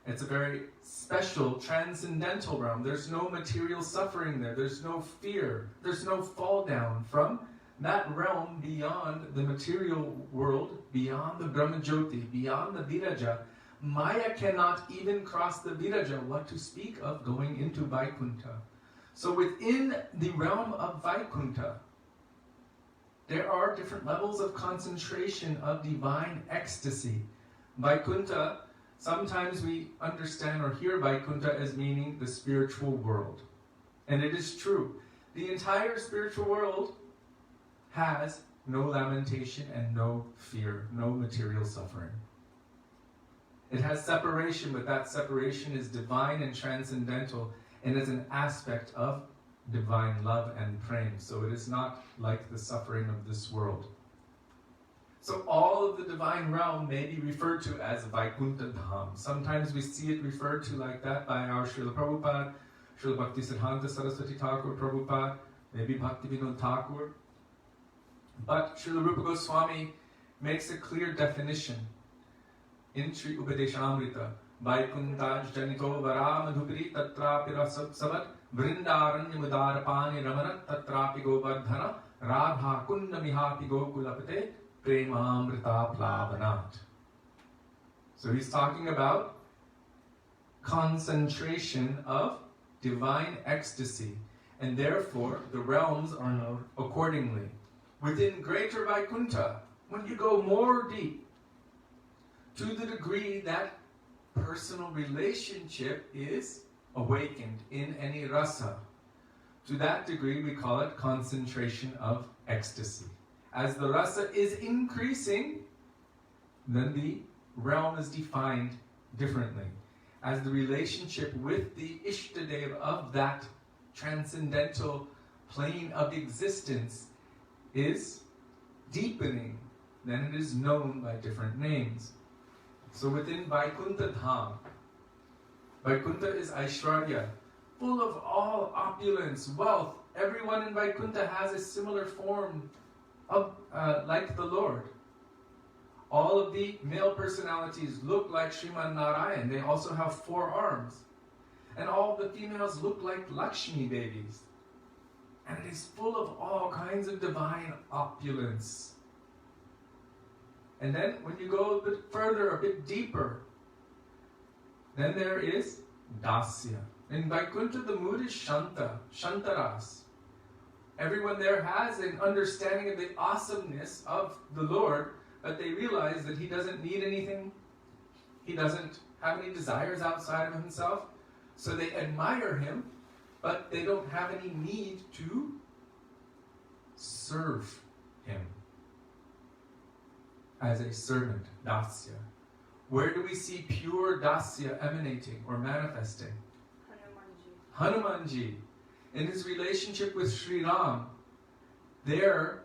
It's a very special, transcendental realm. There's no material suffering there. There's no fear. There's no fall down from that realm beyond the material world, beyond the Brahmajyoti, beyond the Viraja. Maya cannot even cross the Viraja, what to speak of going into Vaikuntha. So within the realm of Vaikuntha, there are different levels of concentration of divine ecstasy. Vaikuntha, sometimes we understand or hear Vaikuntha as meaning the spiritual world. And it is true. The entire spiritual world has no lamentation and no fear, no material suffering. It has separation, but that separation is divine and transcendental and is an aspect of divine love and prema. So it is not like the suffering of this world. So all of the divine realm may be referred to as Vaikuntha Dham. Sometimes we see it referred to like that by our Srila Prabhupada, Srila Bhaktisiddhanta Saraswati Thakur Prabhupada, maybe Bhaktivedanta Thakur. But Srila Rupa Goswami makes a clear definition in Sri Upadeshamrita. Vaikuntha janito varamadhupri tatrapi rasat vrindaranya mudarapani ramanat tatrapi govardhana radha kunna mihapi gokulapate premamrita plavanat. So he's talking about concentration of divine ecstasy, and therefore the realms are known accordingly. Within greater Vaikuntha, when you go more deep, to the degree that personal relationship is awakened in any rasa, to that degree we call it concentration of ecstasy. As the rasa is increasing, then the realm is defined differently. As the relationship with the Ishtadev of that transcendental plane of existence is deepening, then it is known by different names. So within Vaikuntha Dham, Vaikuntha is Aishwarya, full of all opulence, wealth. Everyone in Vaikuntha has a similar form of like the Lord. All of the male personalities look like Srimad Narayan. They also have 4 arms. And all the females look like Lakshmi babies. And it is full of all kinds of divine opulence. And then when you go a bit further, a bit deeper, then there is Dasya. In Vaikuntha, the mood is Shanta, Shantaras. Everyone there has an understanding of the awesomeness of the Lord, but they realize that He doesn't need anything. He doesn't have any desires outside of Himself. So they admire Him, but they don't have any need to serve Him as a servant, Dasya. Where do we see pure Dasya emanating or manifesting? Hanumanji. In his relationship with Sri Ram, there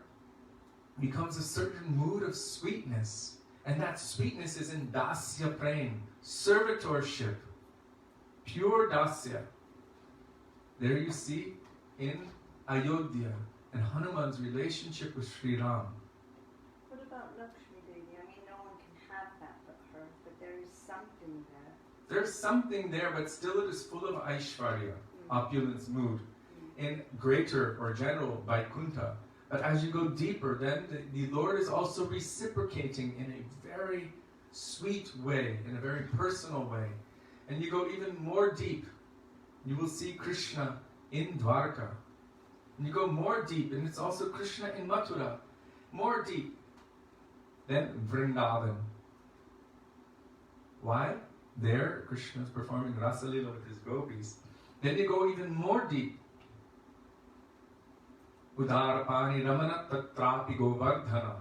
becomes a certain mood of sweetness. And that sweetness is in Dasya Prem, servitorship, pure Dasya. There you see in Ayodhya and Hanuman's relationship with Sri Ram. What about Lakshmi Devi? I mean, no one can have that but her, but there is something there. There's something there, but still it is full of Aishwarya, opulence, mood, in greater or general Vaikuntha. But as you go deeper, then the Lord is also reciprocating in a very sweet way, in a very personal way. And you go even more deep, you will see Krishna in Dwarka. And you go more deep, and it's also Krishna in Mathura. More deep than Vrindavan. Why? There, Krishna is performing Rasa Lila with his gopis. Then you go even more deep. Udarapani Ramana Tatrapi Govardhana.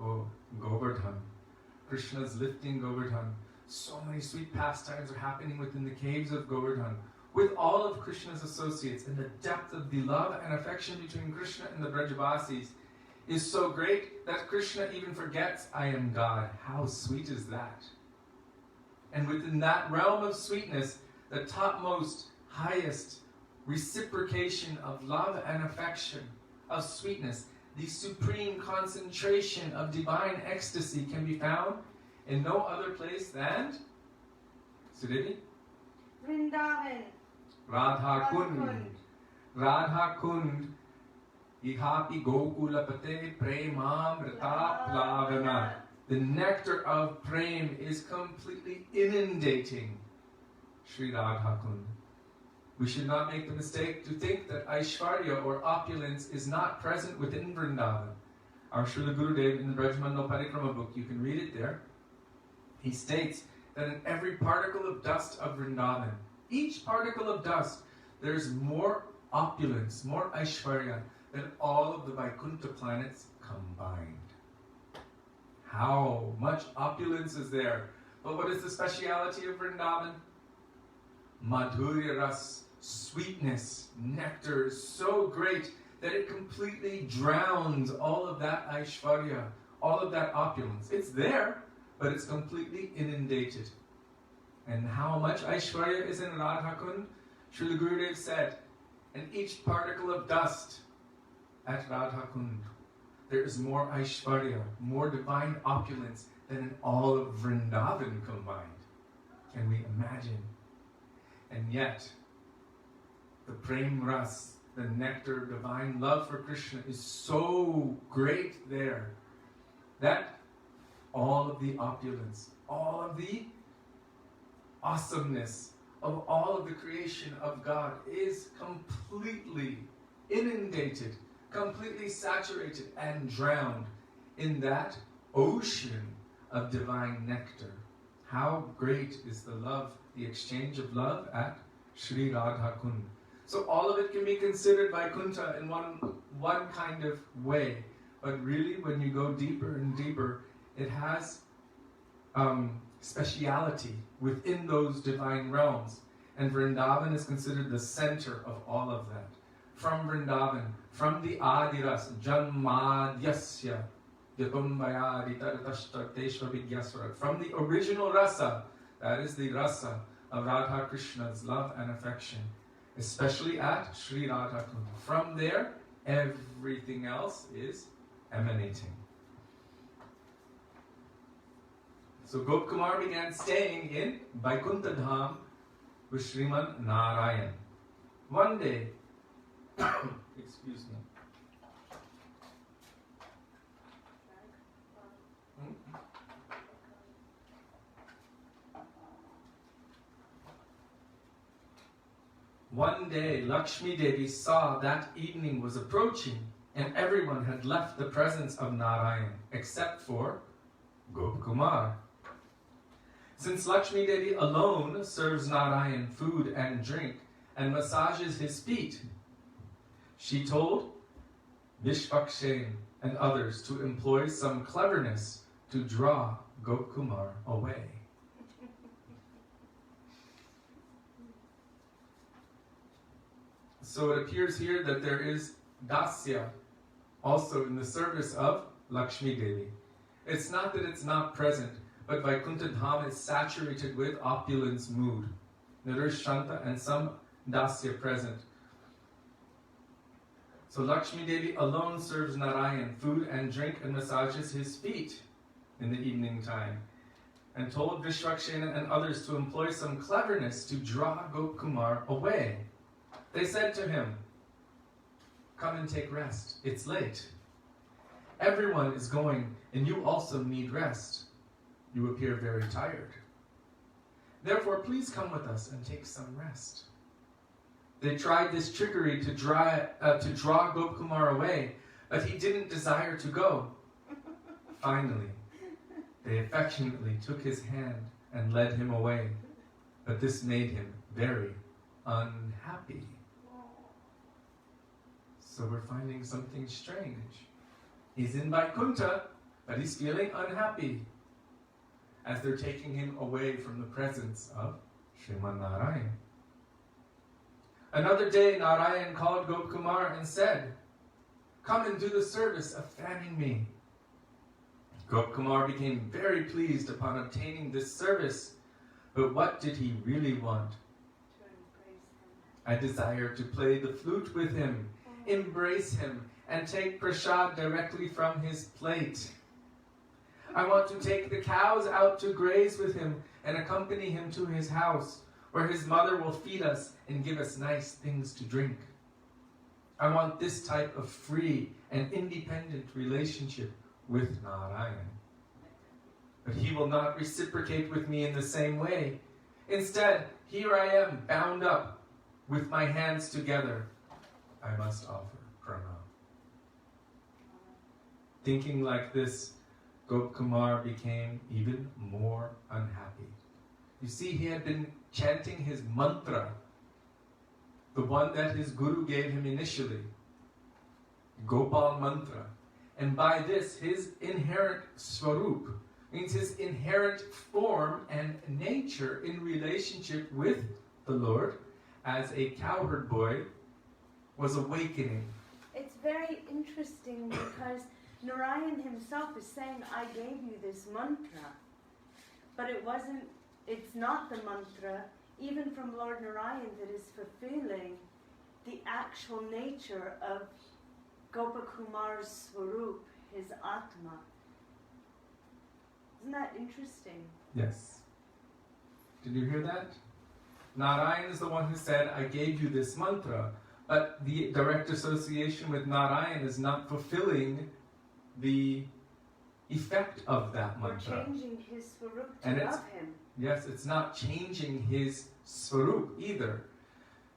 Oh, Govardhan. Krishna is lifting Govardhan. So many sweet pastimes are happening within the caves of Govardhan, with all of Krishna's associates, and the depth of the love and affection between Krishna and the Brajavasis is so great that Krishna even forgets, I am God. How sweet is that? And within that realm of sweetness, the topmost, highest reciprocation of love and affection, of sweetness, the supreme concentration of divine ecstasy can be found in no other place than Sudevi? Vrindavan. Radha Kund. Radha Kund. Ihapi Gokulapate Premamrita Plavana. The nectar of Prem is completely inundating Sri Radha Kund. We should not make the mistake to think that Aishwarya or opulence is not present within Vrindavan. Our Srila Gurudev in the Brajmandal Parikrama book, you can read it there. He states that in every particle of dust of Vrindavan, each particle of dust, there's more opulence, more Aishwarya than all of the Vaikuntha planets combined. How much opulence is there? But what is the speciality of Vrindavan? Madhurya Ras, sweetness, nectar is so great that it completely drowns all of that Aishwarya, all of that opulence. It's there, but it's completely inundated. And how much Aishwarya is in Radha Kund? Srila Gurudev said, in each particle of dust at Radha Kund, there is more Aishwarya, more divine opulence than in all of Vrindavan combined. Can we imagine? And yet, the Prem Ras, the nectar, divine love for Krishna is so great there that all of the opulence, all of the awesomeness of all of the creation of God is completely inundated, completely saturated and drowned in that ocean of divine nectar. How great is the love, the exchange of love at Sri Radha Kund. So all of it can be considered Vaikuntha in one kind of way. But really, when you go deeper and deeper, it has speciality within those divine realms. And Vrindavan is considered the center of all of that. From Vrindavan, from the Adiras, Janmadyasya, from the original rasa, that is the rasa of Radha Krishna's love and affection, especially at Sri Radha Kunda. From there, everything else is emanating. So Gopkumar began staying in Vaikuntha Dham with Srimad Narayan. One day, excuse me. One day, Lakshmi Devi saw that evening was approaching and everyone had left the presence of Narayan except for Gopkumar. Since Lakshmi Devi alone serves Narayan food and drink and massages his feet, she told Vishvakshen and others to employ some cleverness to draw Gopkumar away. So it appears here that there is dasya also in the service of Lakshmi Devi. It's not that it's not present, but Vaikuntha Dham is saturated with opulence mood. There is Shanta and some dasya present. So Lakshmi Devi alone serves Narayan food and drink and massages his feet in the evening time, and told Vishvakshena and others to employ some cleverness to draw Gopkumar away. They said to him, "Come and take rest. It's late. Everyone is going, and you also need rest. You appear very tired. Therefore, please come with us and take some rest." They tried this trickery to draw Gopkumar away, but he didn't desire to go. Finally, they affectionately took his hand and led him away, but this made him very unhappy. So we're finding something strange. He's in Vaikuntha, but he's feeling unhappy as they're taking him away from the presence of Srimad Narayan. Another day, Narayan called Gopkumar and said, "Come and do the service of fanning me." Gopkumar became very pleased upon obtaining this service, but what did he really want? I desire to play the flute with him, embrace him, and take prasad directly from his plate. I want to take the cows out to graze with him and accompany him to his house, where his mother will feed us and give us nice things to drink. I want this type of free and independent relationship with Narayan. But he will not reciprocate with me in the same way. Instead, here I am, bound up, with my hands together. I must offer pranam. Thinking like this, Gopkumar became even more unhappy. You see, he had been chanting his mantra, the one that his guru gave him initially, Gopal mantra. And by this, his inherent swarup, means his inherent form and nature in relationship with the Lord as a cowherd boy was awakening. It's very interesting because Narayan himself is saying, "I gave you this mantra," but it's not the mantra, even from Lord Narayan, that is fulfilling the actual nature of Gopakumar's Swarup, his Atma. Isn't that interesting? Yes. Did you hear that? Narayan is the one who said, "I gave you this mantra," but the direct association with Narayan is not fulfilling the effect of that mantra. Or changing his Swarup And to love him. Yes, it's not changing his Swarup either.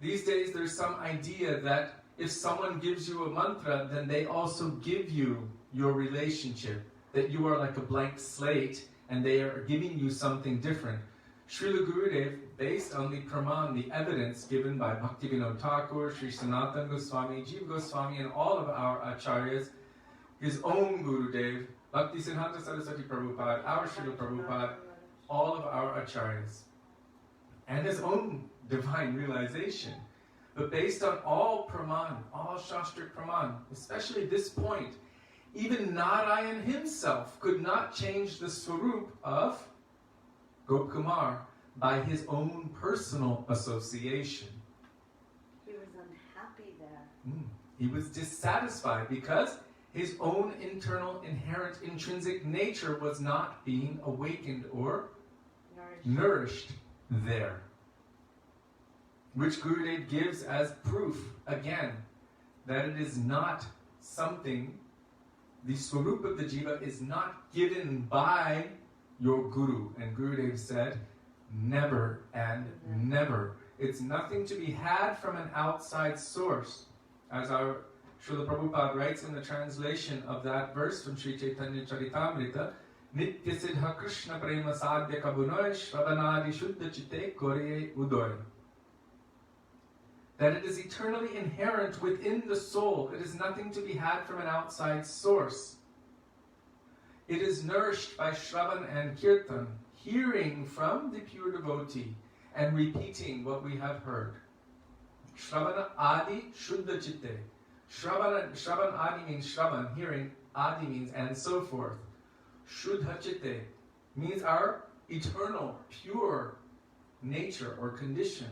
These days there's some idea that if someone gives you a mantra, then they also give you your relationship, that you are like a blank slate and they are giving you something different. Srila Gurudev, based on the praman, the evidence given by Bhaktivedanta Thakur, Sri Sanatan Goswami, Jiva Goswami, and all of our acharyas, his own Gurudev, Bhaktisiddhanta Saraswati Prabhupada, our Srila Prabhupada, all of our acharyas, and his own divine realization. But based on all praman, all shastric praman, especially this point, even Narayan himself could not change the swarup of Gopkumar by his own personal association. He was unhappy there. He was dissatisfied because his own internal, inherent, intrinsic nature was not being awakened or nourished there. Which Gurudev gives as proof, again, that it is not something, the swarup of the jiva is not given by your guru. And Gurudev said, never and never. It's nothing to be had from an outside source. As our Srila Prabhupada writes in the translation of that verse from Sri Chaitanya Charitamrita, Nitya Siddha Krishna Prema Sadhya Kabunoy Shravanadi Shuddha Chitte Koreye Udoy. That it is eternally inherent within the soul. It is nothing to be had from an outside source. It is nourished by Shravan and Kirtan, hearing from the pure devotee and repeating what we have heard. Shravana Adi Shuddha Chitte. Shravan Adi means Shravan, hearing. Adi means and so forth. Shuddha Chitte means our eternal, pure nature or condition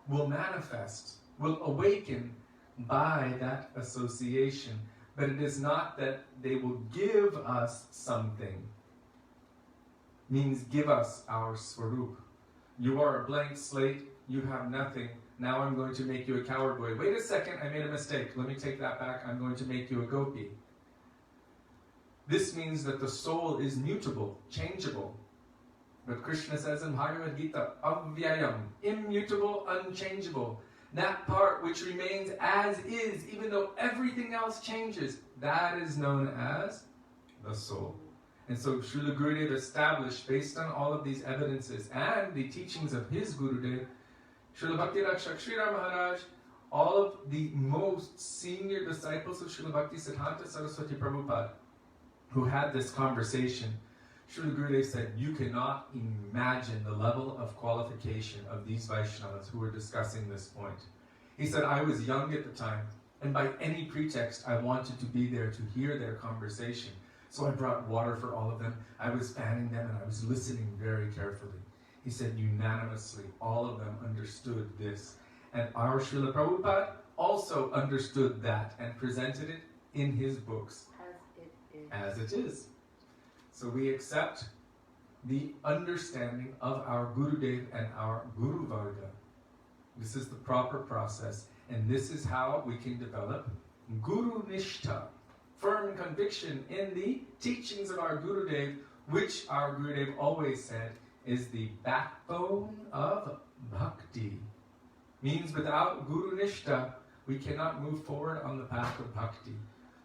will manifest, will awaken by that association. But it is not that they will give us something. Means give us our swarup. You are a blank slate, you have nothing. Now I'm going to make you a coward boy. Wait a second, I made a mistake. Let me take that back. I'm going to make you a gopi. This means that the soul is mutable, changeable. But Krishna says in Bhagavad Gita, avyayam, immutable, unchangeable. That part which remains as is, even though everything else changes, that is known as the soul. And so Srila Gurudev established, based on all of these evidences and the teachings of his Gurudev, Srila Bhakti Rakshak Srila Maharaj, all of the most senior disciples of Srila Bhaktisiddhanta Saraswati Prabhupada, who had this conversation, Srila Gurudev said, you cannot imagine the level of qualification of these Vaishnavas who were discussing this point. He said, I was young at the time, and by any pretext, I wanted to be there to hear their conversation. So I brought water for all of them. I was fanning them, and I was listening very carefully. He said, unanimously, all of them understood this. And our Srila Prabhupada also understood that and presented it in his books. As it is. So we accept the understanding of our Gurudev and our Guru Varga. This is the proper process, and this is how we can develop Guru Nishtha, firm conviction in the teachings of our Gurudev, which our Gurudev always said is the backbone of bhakti. Means without Guru Nishtha, we cannot move forward on the path of bhakti.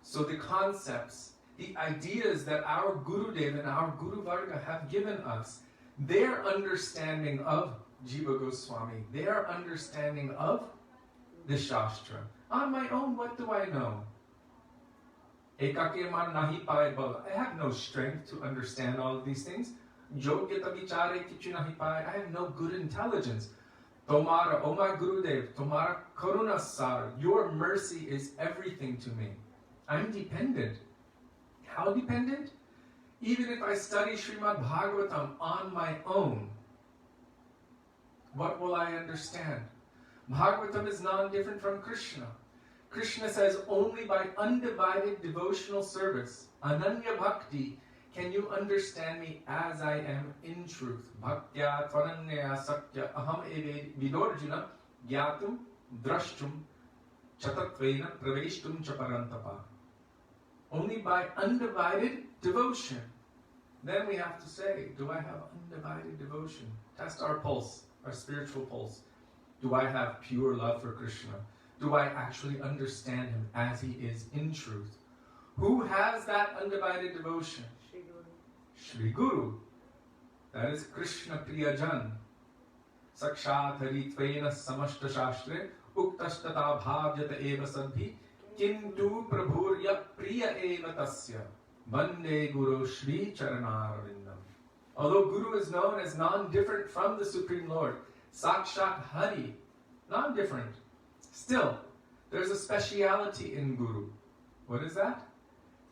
So the concepts, the ideas that our Gurudev and our Guru Varga have given us, their understanding of Jiva Goswami, their understanding of the Shastra. On my own, what do I know? I have no strength to understand all of these things. I have no good intelligence. Tomara, oh my Gurudev, Tomara Karuna Sar, your mercy is everything to me. I'm dependent. How dependent? Even if I study Srimad Bhagavatam on my own, what will I understand? Bhagavatam is non-different from Krishna. Krishna says only by undivided devotional service, Ananya Bhakti, can you understand me as I am in truth. Bhaktya tvananya sakya aham eve vidorjuna gyatum drashtum chatatvena praveshtum chaparantapa. Only by undivided devotion. Then we have to say, do I have undivided devotion? Test our pulse, our spiritual pulse. Do I have pure love for Krishna? Do I actually understand him as he is in truth? Who has that undivided devotion? Shri Guru. That is Krishna Priyajan. Sakshat Haritvena Samashta Shastre Uktashtata Bhavyata Eva Sadbhi Kintu prabhurya priya eva tasya Vande Guru Shri Charanarvindam. Although Guru is known as non-different from the Supreme Lord, Sakshat Hari, non-different, still, there's a speciality in Guru. What is that?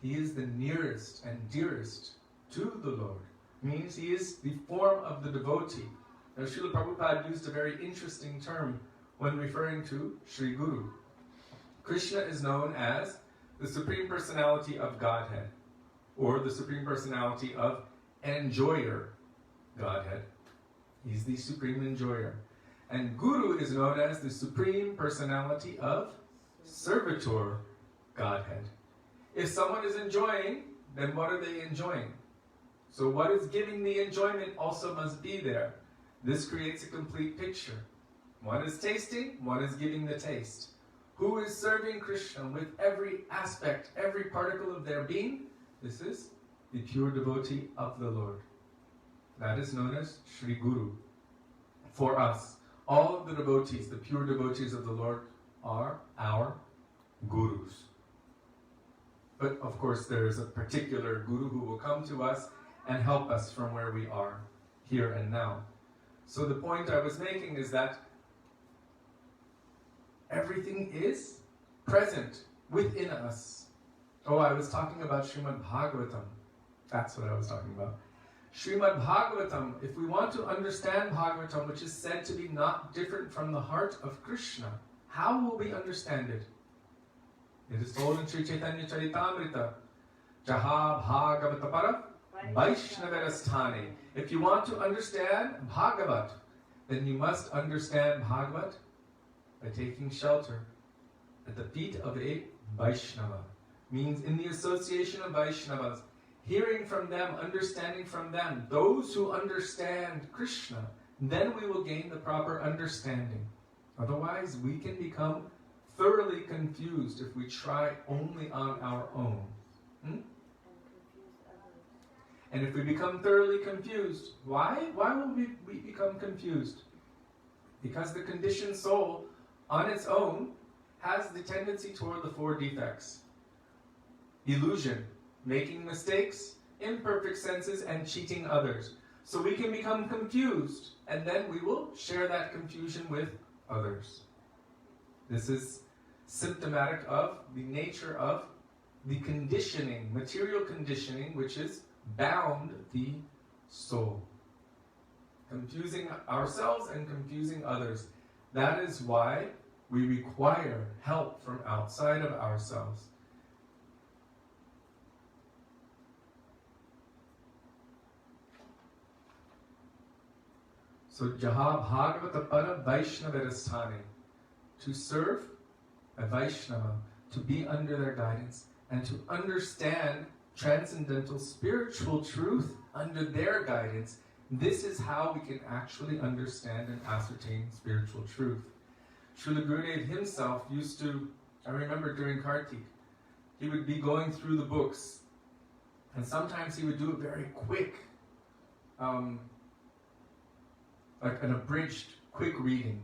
He is the nearest and dearest to the Lord. Means he is the form of the devotee. Now Srila Prabhupada used a very interesting term when referring to Sri Guru. Krishna is known as the Supreme Personality of Godhead, or the Supreme Personality of Enjoyer Godhead. He's the Supreme Enjoyer. And Guru is known as the Supreme Personality of Servitor Godhead. If someone is enjoying, then what are they enjoying? So what is giving the enjoyment also must be there. This creates a complete picture. One is tasting, one is giving the taste. Who is serving Krishna with every aspect, every particle of their being? This is the pure devotee of the Lord. That is known as Sri Guru. For us, all of the devotees, the pure devotees of the Lord, are our gurus. But of course there is a particular guru who will come to us and help us from where we are, here and now. So the point I was making is that everything is present within us. Oh, I was talking about Srimad Bhagavatam. That's what I was talking about. Srimad Bhagavatam, if we want to understand Bhagavatam, which is said to be not different from the heart of Krishna, how will we understand it? It is told in Sri Chaitanya Charitamrita, Jaha Bhagavatapara Vaisnavarasthane. If you want to understand Bhagavat, then you must understand Bhagavat by taking shelter at the feet of a Vaishnava. Means in the association of Vaishnavas, hearing from them, understanding from them, those who understand Krishna, then we will gain the proper understanding. Otherwise, we can become thoroughly confused if we try only on our own. And if we become thoroughly confused, why will we become confused? Because the conditioned soul, on its own, has the tendency toward the four defects. Illusion, making mistakes, imperfect senses, and cheating others. So we can become confused, and then we will share that confusion with others. This is symptomatic of the nature of the conditioning, material conditioning, which is bound the soul. Confusing ourselves and confusing others. That is why we require help from outside of ourselves. So, Jaha Bhagavata Para Vaishnavarasthane, to serve a Vaishnava, to be under their guidance, and to understand transcendental spiritual truth under their guidance. This is how we can actually understand and ascertain spiritual truth. Srila Gurudev himself used to, I remember during Kartik, he would be going through the books, and sometimes he would do it very quick, like an abridged, quick reading,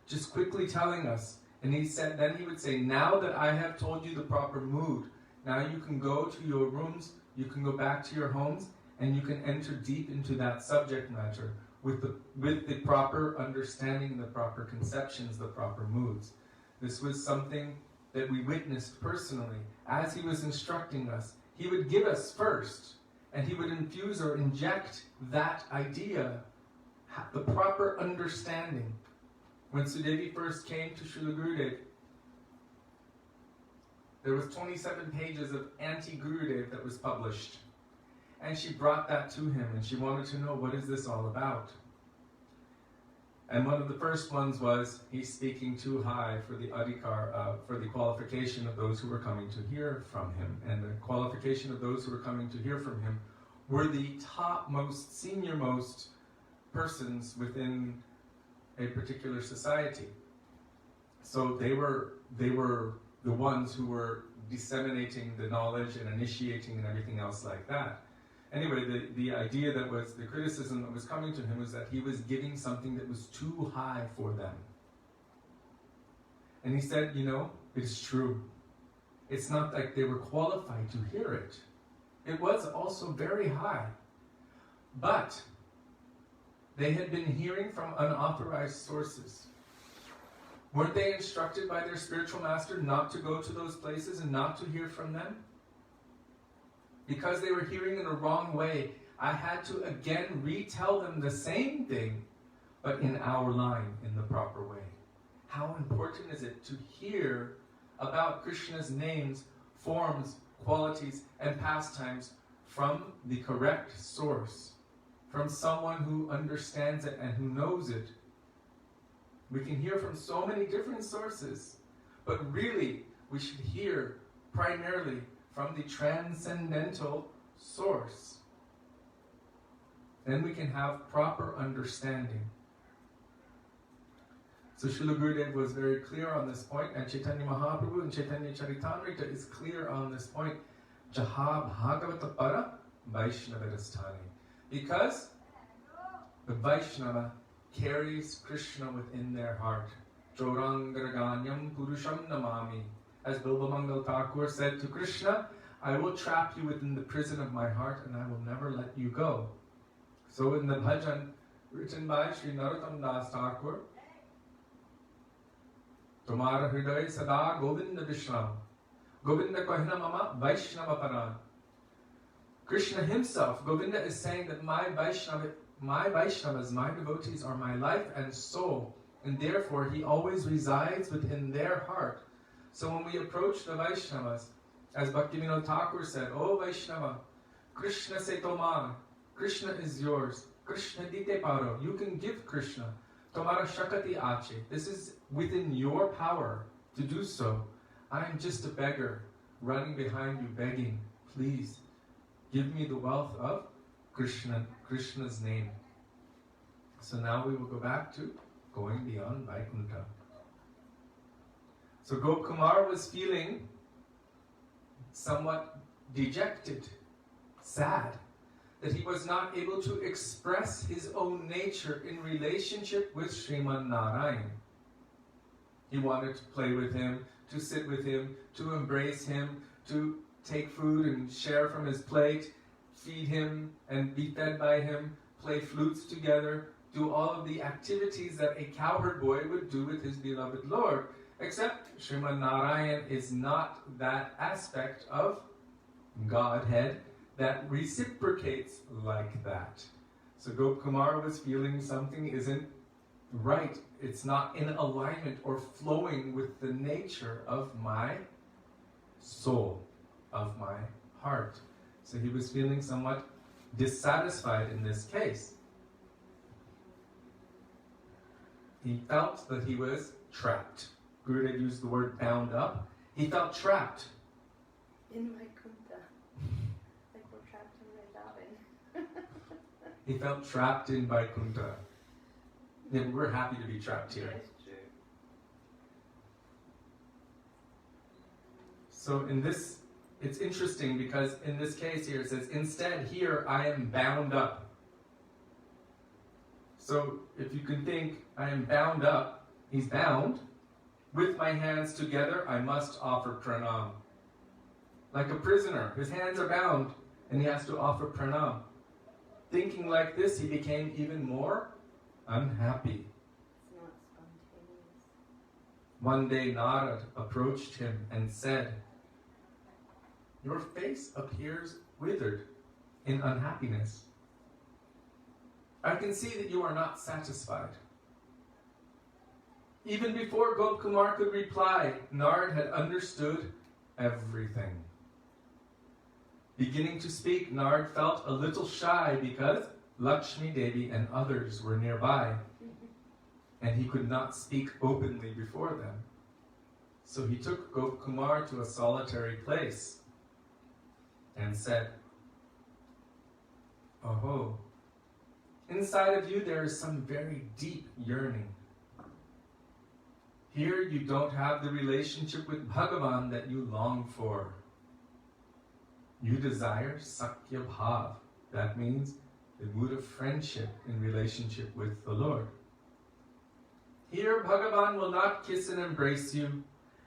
just quickly telling us. And then he would say, now that I have told you the proper mood, now you can go to your rooms, you can go back to your homes, and you can enter deep into that subject matter with the proper understanding, the proper conceptions, the proper moods. This was something that we witnessed personally. As he was instructing us, he would give us first, and he would infuse or inject that idea, the proper understanding. When Sudevi first came to Srila Gurudev, there was 27 pages of anti-Gurudev that was published. And she brought that to him, and she wanted to know, what is this all about? And one of the first ones was, he's speaking too high for the adhikar, for the qualification of those who were coming to hear from him. And the qualification of those who were coming to hear from him were the topmost, senior-most persons within a particular society. So they were the ones who were disseminating the knowledge and initiating and everything else like that. Anyway, the idea that was, the criticism that was coming to him was that he was giving something that was too high for them. And he said, it is true. It's not like they were qualified to hear it. It was also very high. But they had been hearing from unauthorized sources. Weren't they instructed by their spiritual master not to go to those places and not to hear from them? Because they were hearing in a wrong way, I had to again retell them the same thing, but in our line, in the proper way. How important is it to hear about Krishna's names, forms, qualities, and pastimes from the correct source, from someone who understands it and who knows it. We can hear from so many different sources, but really we should hear primarily from the transcendental source. Then we can have proper understanding. So Srila Gurudev was very clear on this point, and Chaitanya Mahaprabhu and Chaitanya Charitamrita is clear on this point. Jaha Bhagavatamrita Vaishnavadasthani. Because the Vaishnava carries Krishna within their heart. Chorangaraganyam Purusham Namami. As Bilbamangal Thakur said to Krishna, I will trap you within the prison of my heart and I will never let you go. So in the bhajan written by Sri Narottam Das Thakur, Tumara Hriday Sada Govinda Vishram, Govinda Kahina Mama Vaishnava Paran. Krishna himself, Govinda, is saying that my Vaishnavas, my devotees are my life and soul, and therefore he always resides within their heart. So when we approach the Vaishnavas, as Bhaktivedanta Thakur said, O Vaishnava, Krishna se tomar, Krishna is yours, Krishna dite paro, you can give Krishna, tomara shakati ache, this is within your power to do so. I am just a beggar, running behind you begging, please, give me the wealth of Krishna's name. So now we will go back to going beyond Vaikuntha. So Gopkumar was feeling somewhat dejected, sad, that he was not able to express his own nature in relationship with Srimad Narayan. He wanted to play with him, to sit with him, to embrace him, to take food and share from his plate, feed him and be fed by him, play flutes together, do all of the activities that a cowherd boy would do with his beloved Lord. Except Srimad Narayan is not that aspect of Godhead that reciprocates like that. So Gopkumar was feeling something isn't right. It's not in alignment or flowing with the nature of my soul, of my heart. So he was feeling somewhat dissatisfied in this case. He felt that he was trapped. Gurudev used the word bound up. He felt trapped. In Vaikuntha. Like we're trapped in Vrindavan. He felt trapped in Vaikuntha. Yeah, we're happy to be trapped here. That's true. So in this, it's interesting because in this case here it says, instead here I am bound up. So if you can think, I am bound up, he's bound. With my hands together, I must offer pranam. Like a prisoner, his hands are bound, and he has to offer pranam. Thinking like this, he became even more unhappy. It's not spontaneous. One day, Narad approached him and said, your face appears withered in unhappiness. I can see that you are not satisfied. Even before Gopkumar could reply, Narad had understood everything. Beginning to speak, Narad felt a little shy because Lakshmi Devi and others were nearby, and he could not speak openly before them. So he took Gopkumar to a solitary place and said, "Oh, inside of you there is some very deep yearning. Here you don't have the relationship with Bhagavan that you long for. You desire Sakya Bhav. That means the mood of friendship in relationship with the Lord. Here Bhagavan will not kiss and embrace you,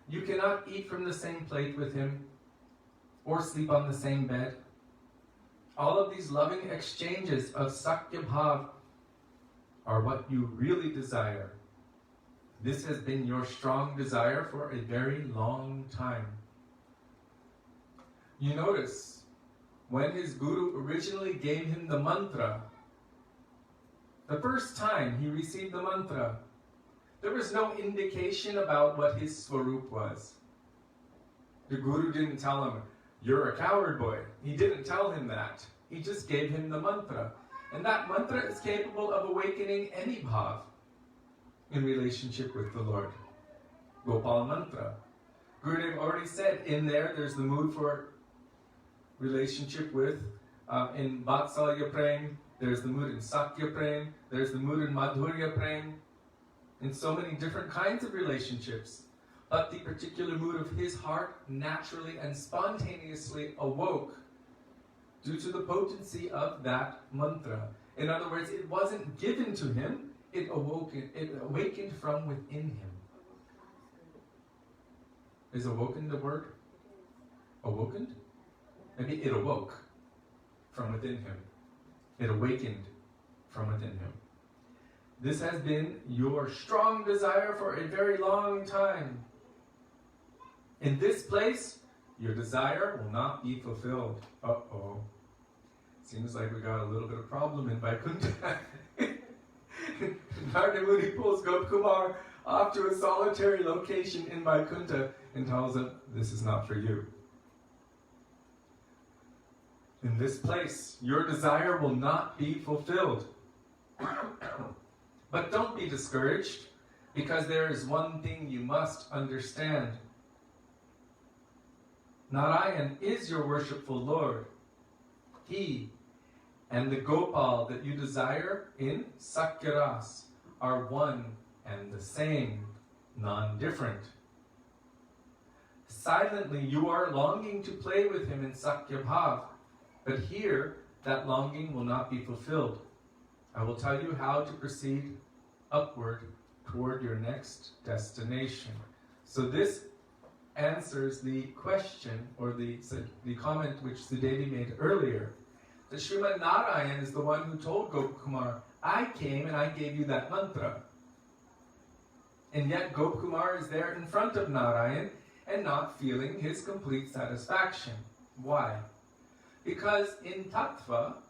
You cannot eat from the same plate with him or sleep on the same bed. All of these loving exchanges of Sakya Bhav are what you really desire. This has been your strong desire for a very long time. You notice, when his guru originally gave him the mantra, the first time he received the mantra, there was no indication about what his swarup was. The guru didn't tell him, "You're a coward boy." He didn't tell him that. He just gave him the mantra. And that mantra is capable of awakening any bhav in relationship with the Lord. Gopal mantra. Gurudev already said in there's the mood for relationship with, in Vatsalya Prem, there's the mood in Sakya Prem, there's the mood in Madhurya Prem, in so many different kinds of relationships. But the particular mood of his heart naturally and spontaneously awoke due to the potency of that mantra. In other words, it wasn't given to him, it awakened from within him. Is awoken the word? Awokened? Maybe it awoke from within him. It awakened from within him. This has been your strong desire for a very long time. In this place, your desire will not be fulfilled. Uh-oh. Seems like we got a little bit of problem in Vaikuntha. Narada Muni pulls Gopkumar off to a solitary location in Vaikuntha and tells him, "This is not for you. In this place, your desire will not be fulfilled." But don't be discouraged, because there is one thing you must understand. Narayan is your worshipful Lord. He and the Gopal that you desire in Sakyaras are one and the same, non-different. Silently you are longing to play with him in Sakya Bhav, but here that longing will not be fulfilled. I will tell you how to proceed upward toward your next destination. So this answers the question or the comment which Sudevi made earlier. That Srimad Narayan is the one who told Gopkumar, "I came and I gave you that mantra." And yet Gopkumar is there in front of Narayan and not feeling his complete satisfaction. Why? Because in Tattva,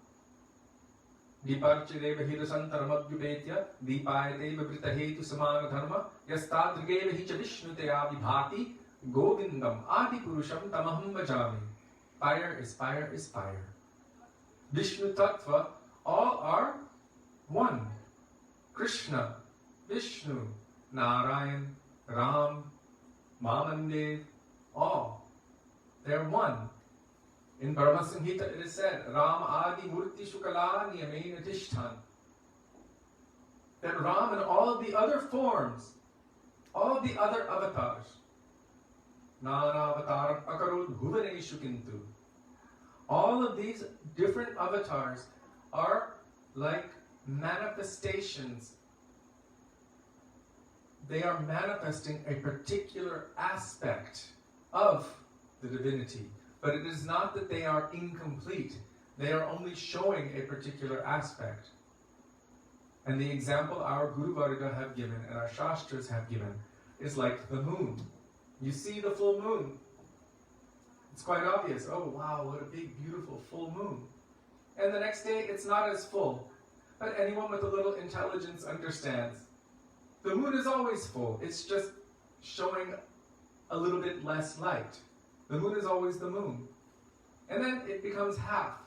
Diparchadeva hidasantaramabhyupetya, Dipayateva vritahetu samana dharma, Yastadrigeva hicha vishnutaya vibhati, Govindam adipurusham tamaham bhajami. Fire is fire is fire. Vishnu Tattva, all are one. Krishna, Vishnu, Narayan, Ram, Mamandev, all. They're one. In Brahma Samhita it is said, Ram Adi Murti Shukala Niyamena Tishtan. That Ram and all of the other forms, all of the other avatars, Nana Avataram Akarul Bhuvaneshu Kintu. All of these different avatars are like manifestations. They are manifesting a particular aspect of the divinity. But it is not that they are incomplete. They are only showing a particular aspect. And the example our Guru Varga have given and our Shastras have given is like the moon. You see the full moon. It's quite obvious. Oh wow, what a big, beautiful full moon. And the next day it's not as full. But anyone with a little intelligence understands. The moon is always full. It's just showing a little bit less light. The moon is always the moon. And then it becomes half.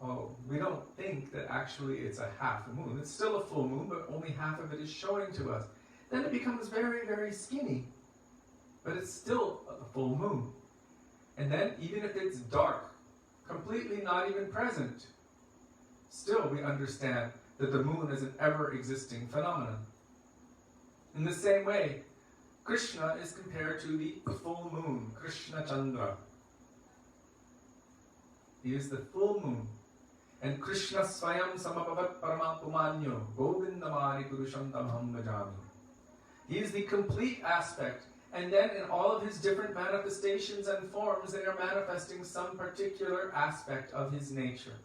Oh, we don't think that actually it's a half a moon. It's still a full moon, but only half of it is showing to us. Then it becomes very, very skinny. But it's still a full moon. And then, even if it's dark, completely not even present, still we understand that the moon is an ever-existing phenomenon. In the same way, Krishna is compared to the full moon, Krishna Chandra. He is the full moon. And Krishna Swayam Samabhavat Paramapumanyo Govindamari Purusham Tamaham Bhajami. He is the complete aspect And then in all of his different manifestations and forms, they are manifesting some particular aspect of his nature.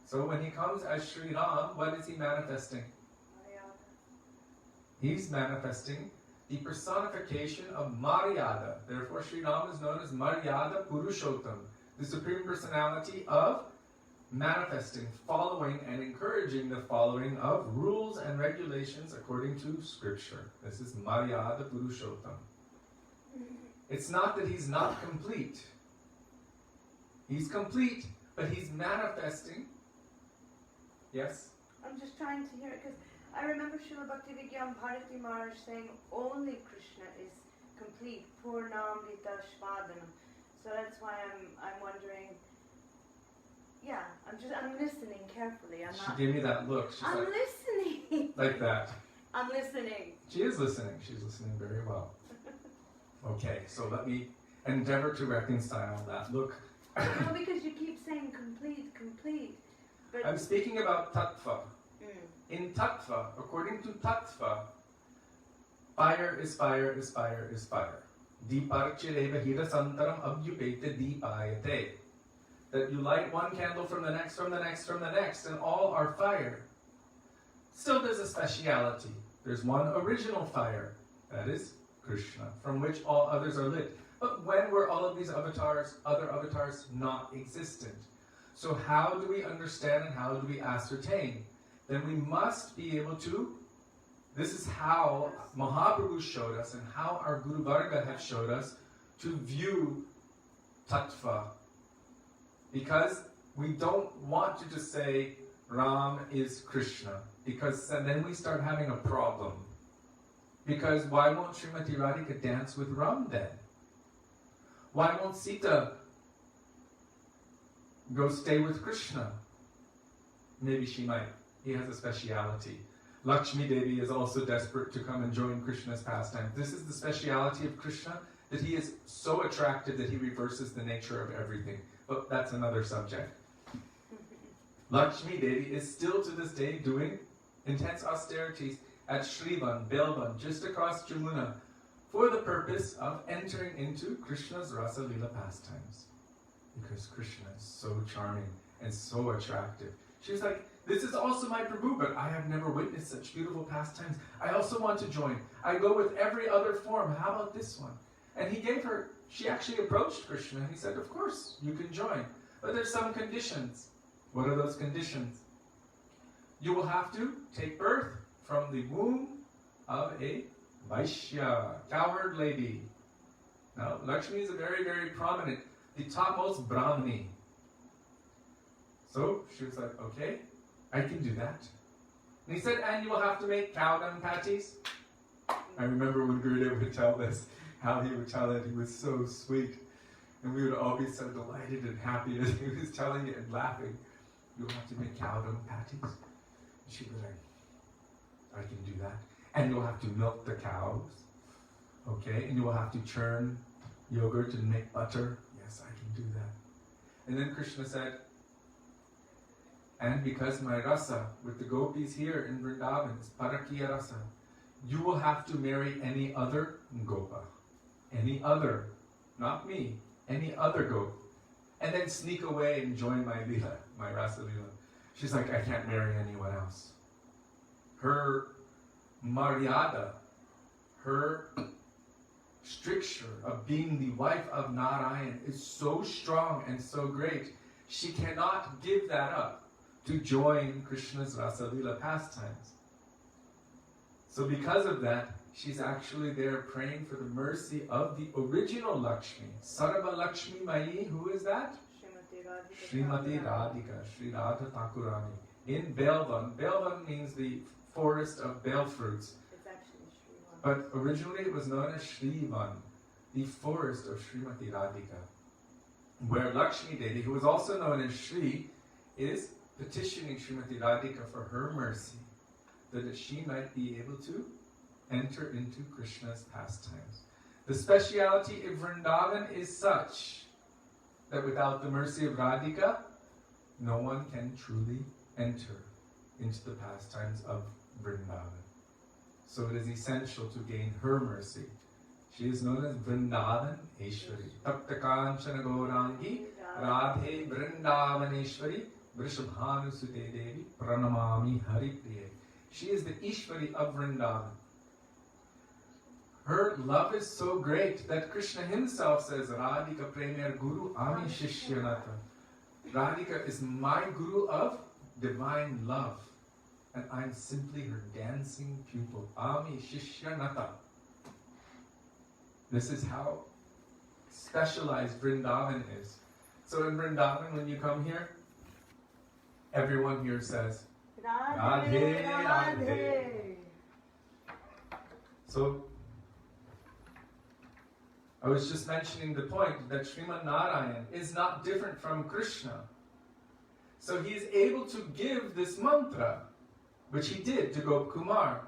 So when he comes as Sri Ram, what is he manifesting? He's manifesting the personification of Maryada. Therefore, Sri Ram is known as Maryada Purushottam, the Supreme Personality of manifesting, following, and encouraging the following of rules and regulations according to Scripture. This is Maryada Purushottam. It's not that he's not complete. He's complete, but he's manifesting. Yes? I'm just trying to hear it because I remember Srila Bhaktivedanta Bharati Maharaj saying only Krishna is complete, Purnamrita Shvadanam. So that's why I'm wondering. Yeah, I'm listening carefully. She gave me that look. She's I'm listening. Like that. I'm listening. She is listening. She's listening very well. Okay, so let me endeavor to reconcile that look. No, because you keep saying complete. But I'm speaking about tattva. In tattva, according to tattva, fire is fire is fire is fire. Deeparchireva hirasantaram abhyupete deepayate. That you light one candle from the next, from the next, from the next, and all are fire. Still there's a speciality. There's one original fire, that is Krishna, from which all others are lit. But when were all of these avatars, other avatars, not existent? So how do we understand and how do we ascertain? Then we must be able to, this is how Mahaprabhu showed us and how our Guru Varga have showed us to view tattva. Because we don't want to just say Ram is Krishna, because then we start having a problem. Because why won't Srimati Radhika dance with Ram then? Why won't Sita go stay with Krishna? Maybe she might. He has a speciality. Lakshmi Devi is also desperate to come and join Krishna's pastime. This is the speciality of Krishna, that he is so attractive that he reverses the nature of everything. But that's another subject. Lakshmi Devi is still to this day doing intense austerities at Shrivan, Belvan, just across Jamuna, for the purpose of entering into Krishna's Rasa Lila pastimes. Because Krishna is so charming and so attractive. She was like, this is also my Prabhu, but I have never witnessed such beautiful pastimes. I also want to join. I go with every other form. How about this one? And he gave her, she actually approached Krishna and he said, of course, you can join. But there's some conditions. What are those conditions? You will have to take birth from the womb of a Vaishya, cowherd lady. Now, Lakshmi is a very, very prominent, the topmost Brahmani. So she was like, okay, I can do that. And he said, and you will have to make cow dung patties. I remember when Gurudeva would tell this, how he would tell it, he was so sweet. And we would all be so delighted and happy as he was telling it and laughing. You'll have to make cow dung patties. And she was like, I can do that. And you'll have to milk the cows. Okay? And you will have to churn yogurt and make butter. Yes, I can do that. And then Krishna said, and because my rasa with the gopis here in Vrindavan is parakiya rasa, you will have to marry any other gopa. Any other, not me, any other gopa. And then sneak away and join my lila, my rasa lila. She's like, I can't marry anyone else. Her Maryada, her stricture of being the wife of Narayan is so strong and so great, she cannot give that up to join Krishna's Rasa Lila pastimes. So because of that, she's actually there praying for the mercy of the original Lakshmi. Sarva Lakshmi Mayi, who is that? Srimati Radhika, Sri Radha Thakurani. In Belvan. Belvan means the forest of bell fruits. It's actually Shrivan. But originally it was known as Shrivan, the forest of Srimati Radhika. Where Lakshmi Devi, who is also known as Shri, is petitioning Srimati Radhika for her mercy, that she might be able to enter into Krishna's pastimes. The speciality of Vrindavan is such that without the mercy of Radhika, no one can truly enter into the pastimes of Vrindavan. So it is essential to gain her mercy She is known as Vrindavan Eshwari. Tapta Kanchana Gaurangi Radhe Vrindavaneshwari Vrishabhanu Sute Devi Pranamami Haripriye. She is the Ishwari of Vrindavan. Her love is so great that Krishna himself says, Radhika Premier Guru Ami Shishyanata. Radhika is my guru of divine love, and I'm simply her dancing pupil. Ami Shishyanata. This is how specialized Vrindavan is. So in Vrindavan, when you come here, everyone here says, Radhe, Radhe. So, I was just mentioning the point that Srimad Narayan is not different from Krishna. So he is able to give this mantra, which he did to Gopkumar.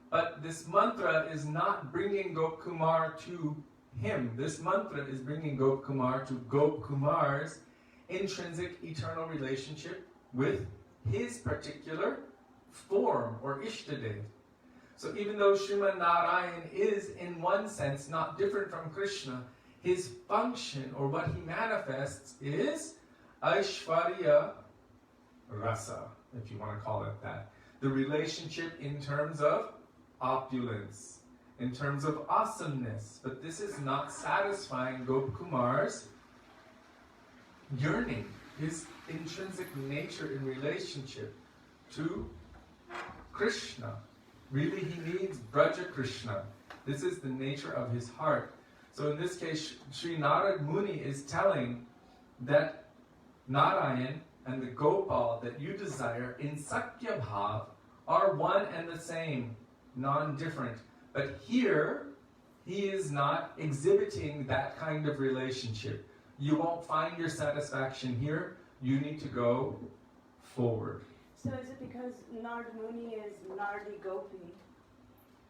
But this mantra is not bringing Gopkumar to him. This mantra is bringing Gopkumar to Gopkumar's intrinsic eternal relationship with his particular form or Ishtadev. So even though Srimad Narayan is in one sense not different from Krishna, his function or what he manifests is Aishwarya Rasa, if you want to call it that. The relationship in terms of opulence, in terms of awesomeness. But this is not satisfying Gopkumar's yearning, his intrinsic nature in relationship to Krishna. Really, he needs Braja Krishna. This is the nature of his heart. So in this case, Sri Narad Muni is telling that Narayan and the Gopal that you desire in Sakya Bhav are one and the same, non-different. But here, he is not exhibiting that kind of relationship. You won't find your satisfaction here. You need to go forward. So is it because Nard Muni is Nardi Gopi?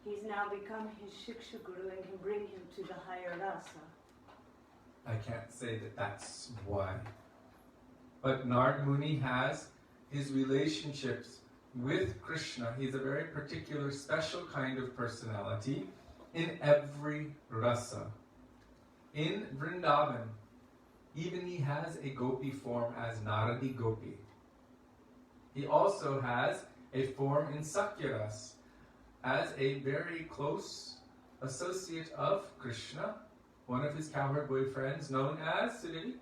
He's now become his Shiksha Guru and can bring him to the higher rasa? I can't say that that's why. But Nard Muni has his relationships with Krishna. He's a very particular, special kind of personality in every rasa. In Vrindavan, even he has a gopi form as Naradi Gopi. He also has a form in Sakyaras as a very close associate of Krishna, one of his cowherd boyfriends known as Sudevi.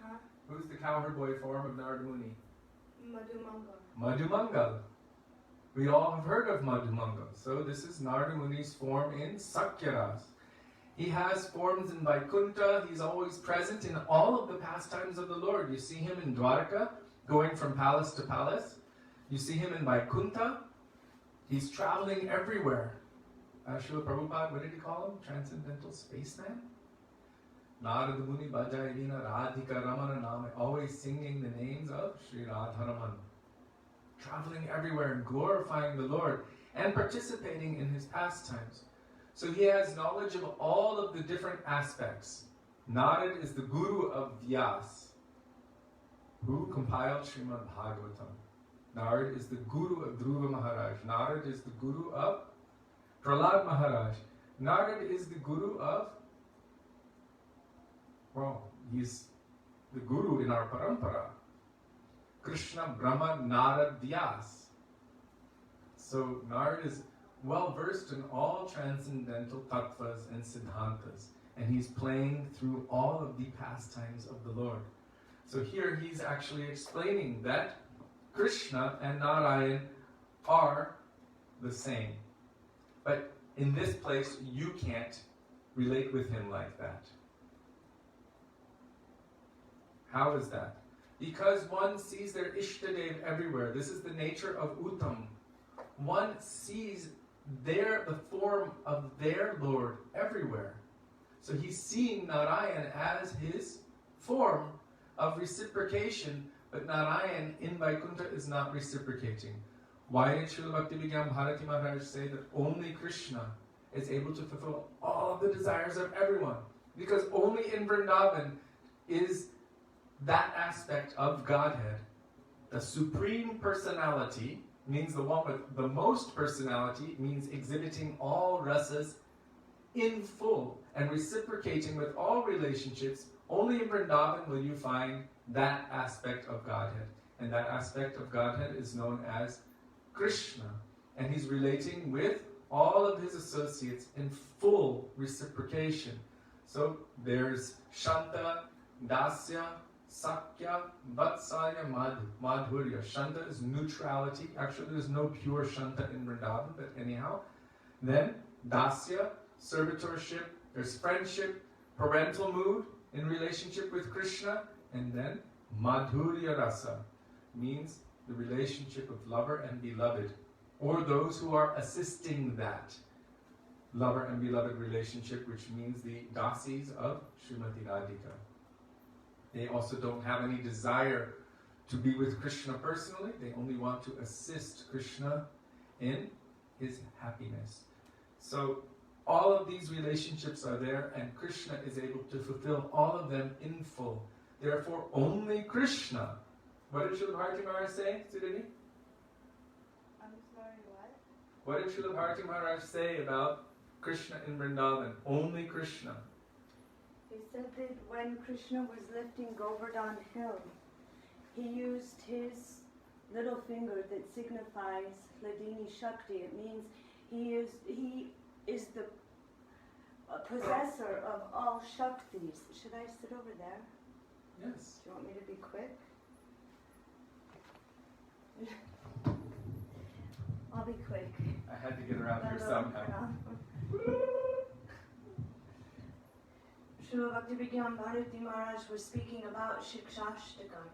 Huh? Who's the cowherd boy form of Narada Muni? Madhumangal. Madhumangal. We all have heard of Madhumangal. So this is Narada Muni's form in Sakyaras. He has forms in Vaikuntha. He's always present in all of the pastimes of the Lord. You see him in Dwarka, going from palace to palace. You see him in Vaikuntha. He's traveling everywhere. Srila Prabhupada, what did he call him? Transcendental spaceman? Narada Muni Bhajaivina Radhika Ramana Nama, always singing the names of Sri Radharaman. Traveling everywhere and glorifying the Lord and participating in his pastimes. So he has knowledge of all of the different aspects. Narad is the guru of Vyas, who compiled Srimad Bhagavatam. Narad is the guru of Dhruva Maharaj. Narad is the guru of Prahlad Maharaj. Narad is the guru of, well, he's the guru in our parampara. Krishna, Brahma, Narad, Vyas. So Narad is well versed in all transcendental tattvas and siddhantas. And he's playing through all of the pastimes of the Lord. So here he's actually explaining that Krishna and Narayan are the same. But in this place, you can't relate with him like that. How is that? Because one sees their Ishtadev everywhere. This is the nature of Uttam. One sees the form of their Lord everywhere. So he's seeing Narayan as his form of reciprocation, but Narayan in Vaikuntha is not reciprocating. Why did Srila Bhaktivedanta Bharati Maharaj say that only Krishna is able to fulfill all of the desires of everyone? Because only in Vrindavan is that aspect of Godhead, the supreme personality, means the one with the most personality, means exhibiting all rasas in full and reciprocating with all relationships. Only in Vrindavan will you find that aspect of Godhead. And that aspect of Godhead is known as Krishna. And he's relating with all of his associates in full reciprocation. So there's Shanta, Dasya, Sakya, Vatsaya, Madhurya. Shanta is neutrality. Actually, there's no pure Shanta in Vrindavan, but anyhow. Then Dasya, servitorship. There's friendship, parental mood in relationship with Krishna. And then Madhurya Rasa means the relationship of lover and beloved, or those who are assisting that lover and beloved relationship, which means the dasis of Srimati Radhika. They also don't have any desire to be with Krishna personally. They only want to assist Krishna in his happiness. So all of these relationships are there, and Krishna is able to fulfill all of them in full. Therefore, only Krishna. What did Srila Bharati Maharaj say, Sudevi? I'm sorry, what? What did Srila Bharati Maharaj say about Krishna in Vrindavan? Only Krishna. He said that when Krishna was lifting Govardhan Hill, he used his little finger that signifies Hladini Shakti. It means he is the possessor of all Shaktis. Should I sit over there? Yes. Do you want me to be quick? I'll be quick. I had to get around here somehow. Srila Bhaktivedanta Bharati Maharaj was speaking about Shikshashtakam,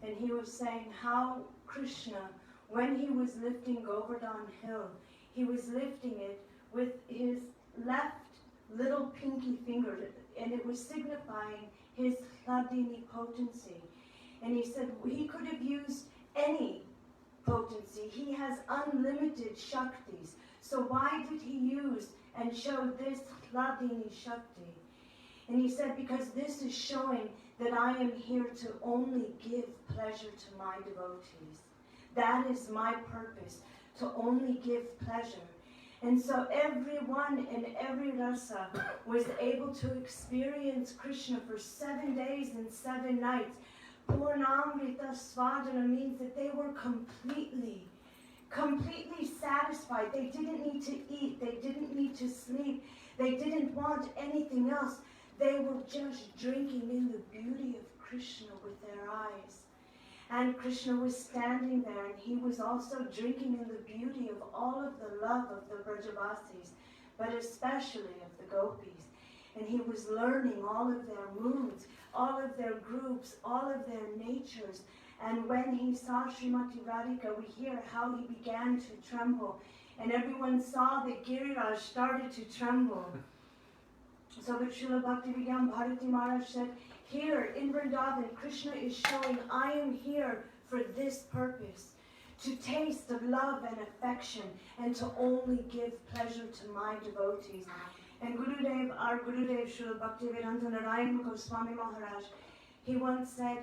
and he was saying how Krishna, when he was lifting Govardhan Hill, he was lifting it with his left little pinky finger, and it was signifying his Hladini potency. And he said he could have used any potency. He has unlimited Shaktis. So why did he use and show this Hladini Shakti? And he said, because this is showing that I am here to only give pleasure to my devotees. That is my purpose, to only give pleasure. And so everyone in every rasa was able to experience Krishna for 7 days and 7 nights. Purnamrita Svadana means that they were completely satisfied. They didn't need to eat. They didn't need to sleep. They didn't want anything else. They were just drinking in the beauty of Krishna with their eyes. And Krishna was standing there, and he was also drinking in the beauty of all of the love of the Brajavasis, but especially of the gopis. And he was learning all of their moods, all of their groups, all of their natures. And when he saw Srimati Radhika, we hear how he began to tremble. And everyone saw that Giriraj started to tremble. So but Srila Bhaktivedanta Bharati Maharaj said, here in Vrindavan, Krishna is showing I am here for this purpose, to taste of love and affection, and to only give pleasure to my devotees. And Gurudev, our Gurudev, Srila Bhaktivedanta Narayan Goswami Maharaj, he once said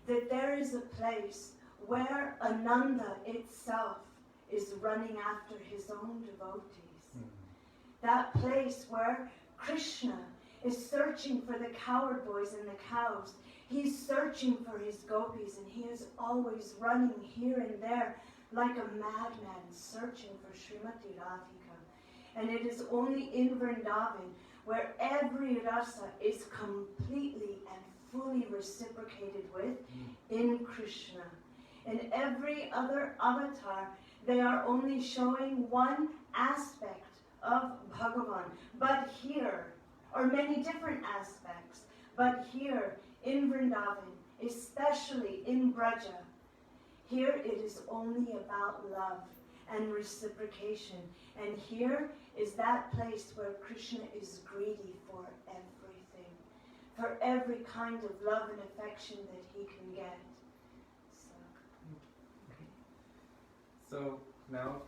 that there is a place where Ananda itself is running after his own devotees. That place where Krishna is searching for the coward boys and the cows. He's searching for his gopis, and he is always running here and there like a madman searching for Srimati Radhika. And it is only in Vrindavan where every rasa is completely and fully reciprocated with in Krishna. In every other avatar, they are only showing one aspect of Bhagavan. But here, or many different aspects, but here in Vrindavan, especially in Braja, here it is only about love and reciprocation. And here is that place where Krishna is greedy for everything, for every kind of love and affection that he can get. So now,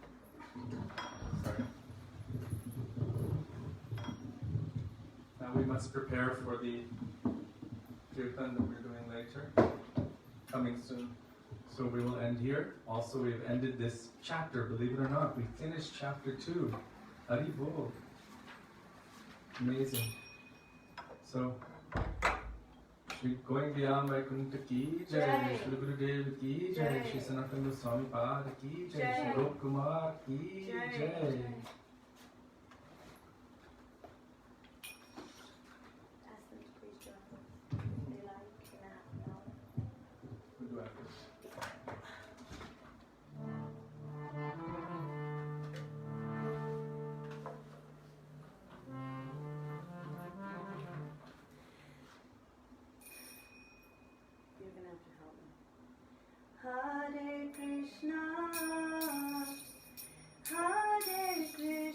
sorry. Now we must prepare for the kirtan that we're doing later, coming soon. So we will end here. Also, we've ended this chapter, believe it or not. We finished chapter 2. Hari Bol. Amazing. So, going beyond Vaikuntha ki jai, Srila Gurudev ki jai, Sri Sanatan Goswamipada ki jai, Sri Gop Kumar ki jai. Hare Krishna, Hare Krishna.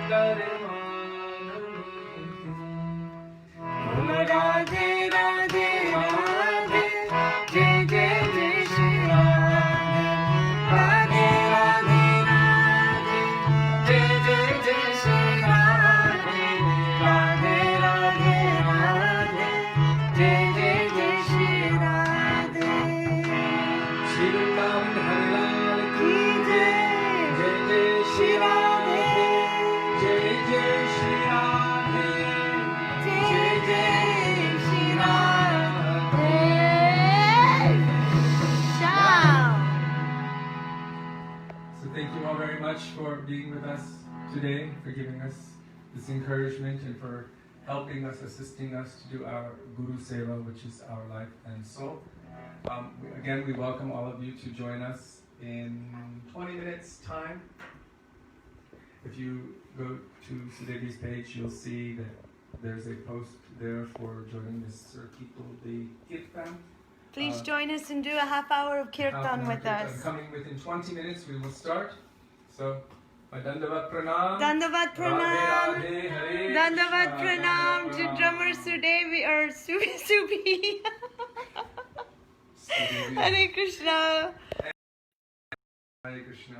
Radhe Radhe Radhe Radhe Jai Jai Jai Shri Radhe Radhe Radhe Radhe Jai Jai Jai Shri Radhe Radhe Radhe Radhe Jai Jai Jai Shri Radhe Shri Vrindavan Hari Lal ki Jai Jai Jai Shri Radhe Jai Jai Shri Radhe Jai Jai Shri Radhe. So thank you all very much for being with us today, for giving us this encouragement and for helping us, assisting us to do our Guru Seva, which is our life and soul. Again, we welcome all of you to join us in 20 minutes time. If you go to Sudevi's page, you'll see that there's a post there for joining this Circuito de Kirtan. Please join us and do a half hour of kirtan with us. Coming within 20 minutes, we will start. So, Dandavat Pranam. Dandavat Radhe Pranam. Radhe Hare Dandavat Krishna, Pranam Radhe to Ram. drummer Sudevi or Subi. Sudevi. Hare Krishna. Hare Krishna.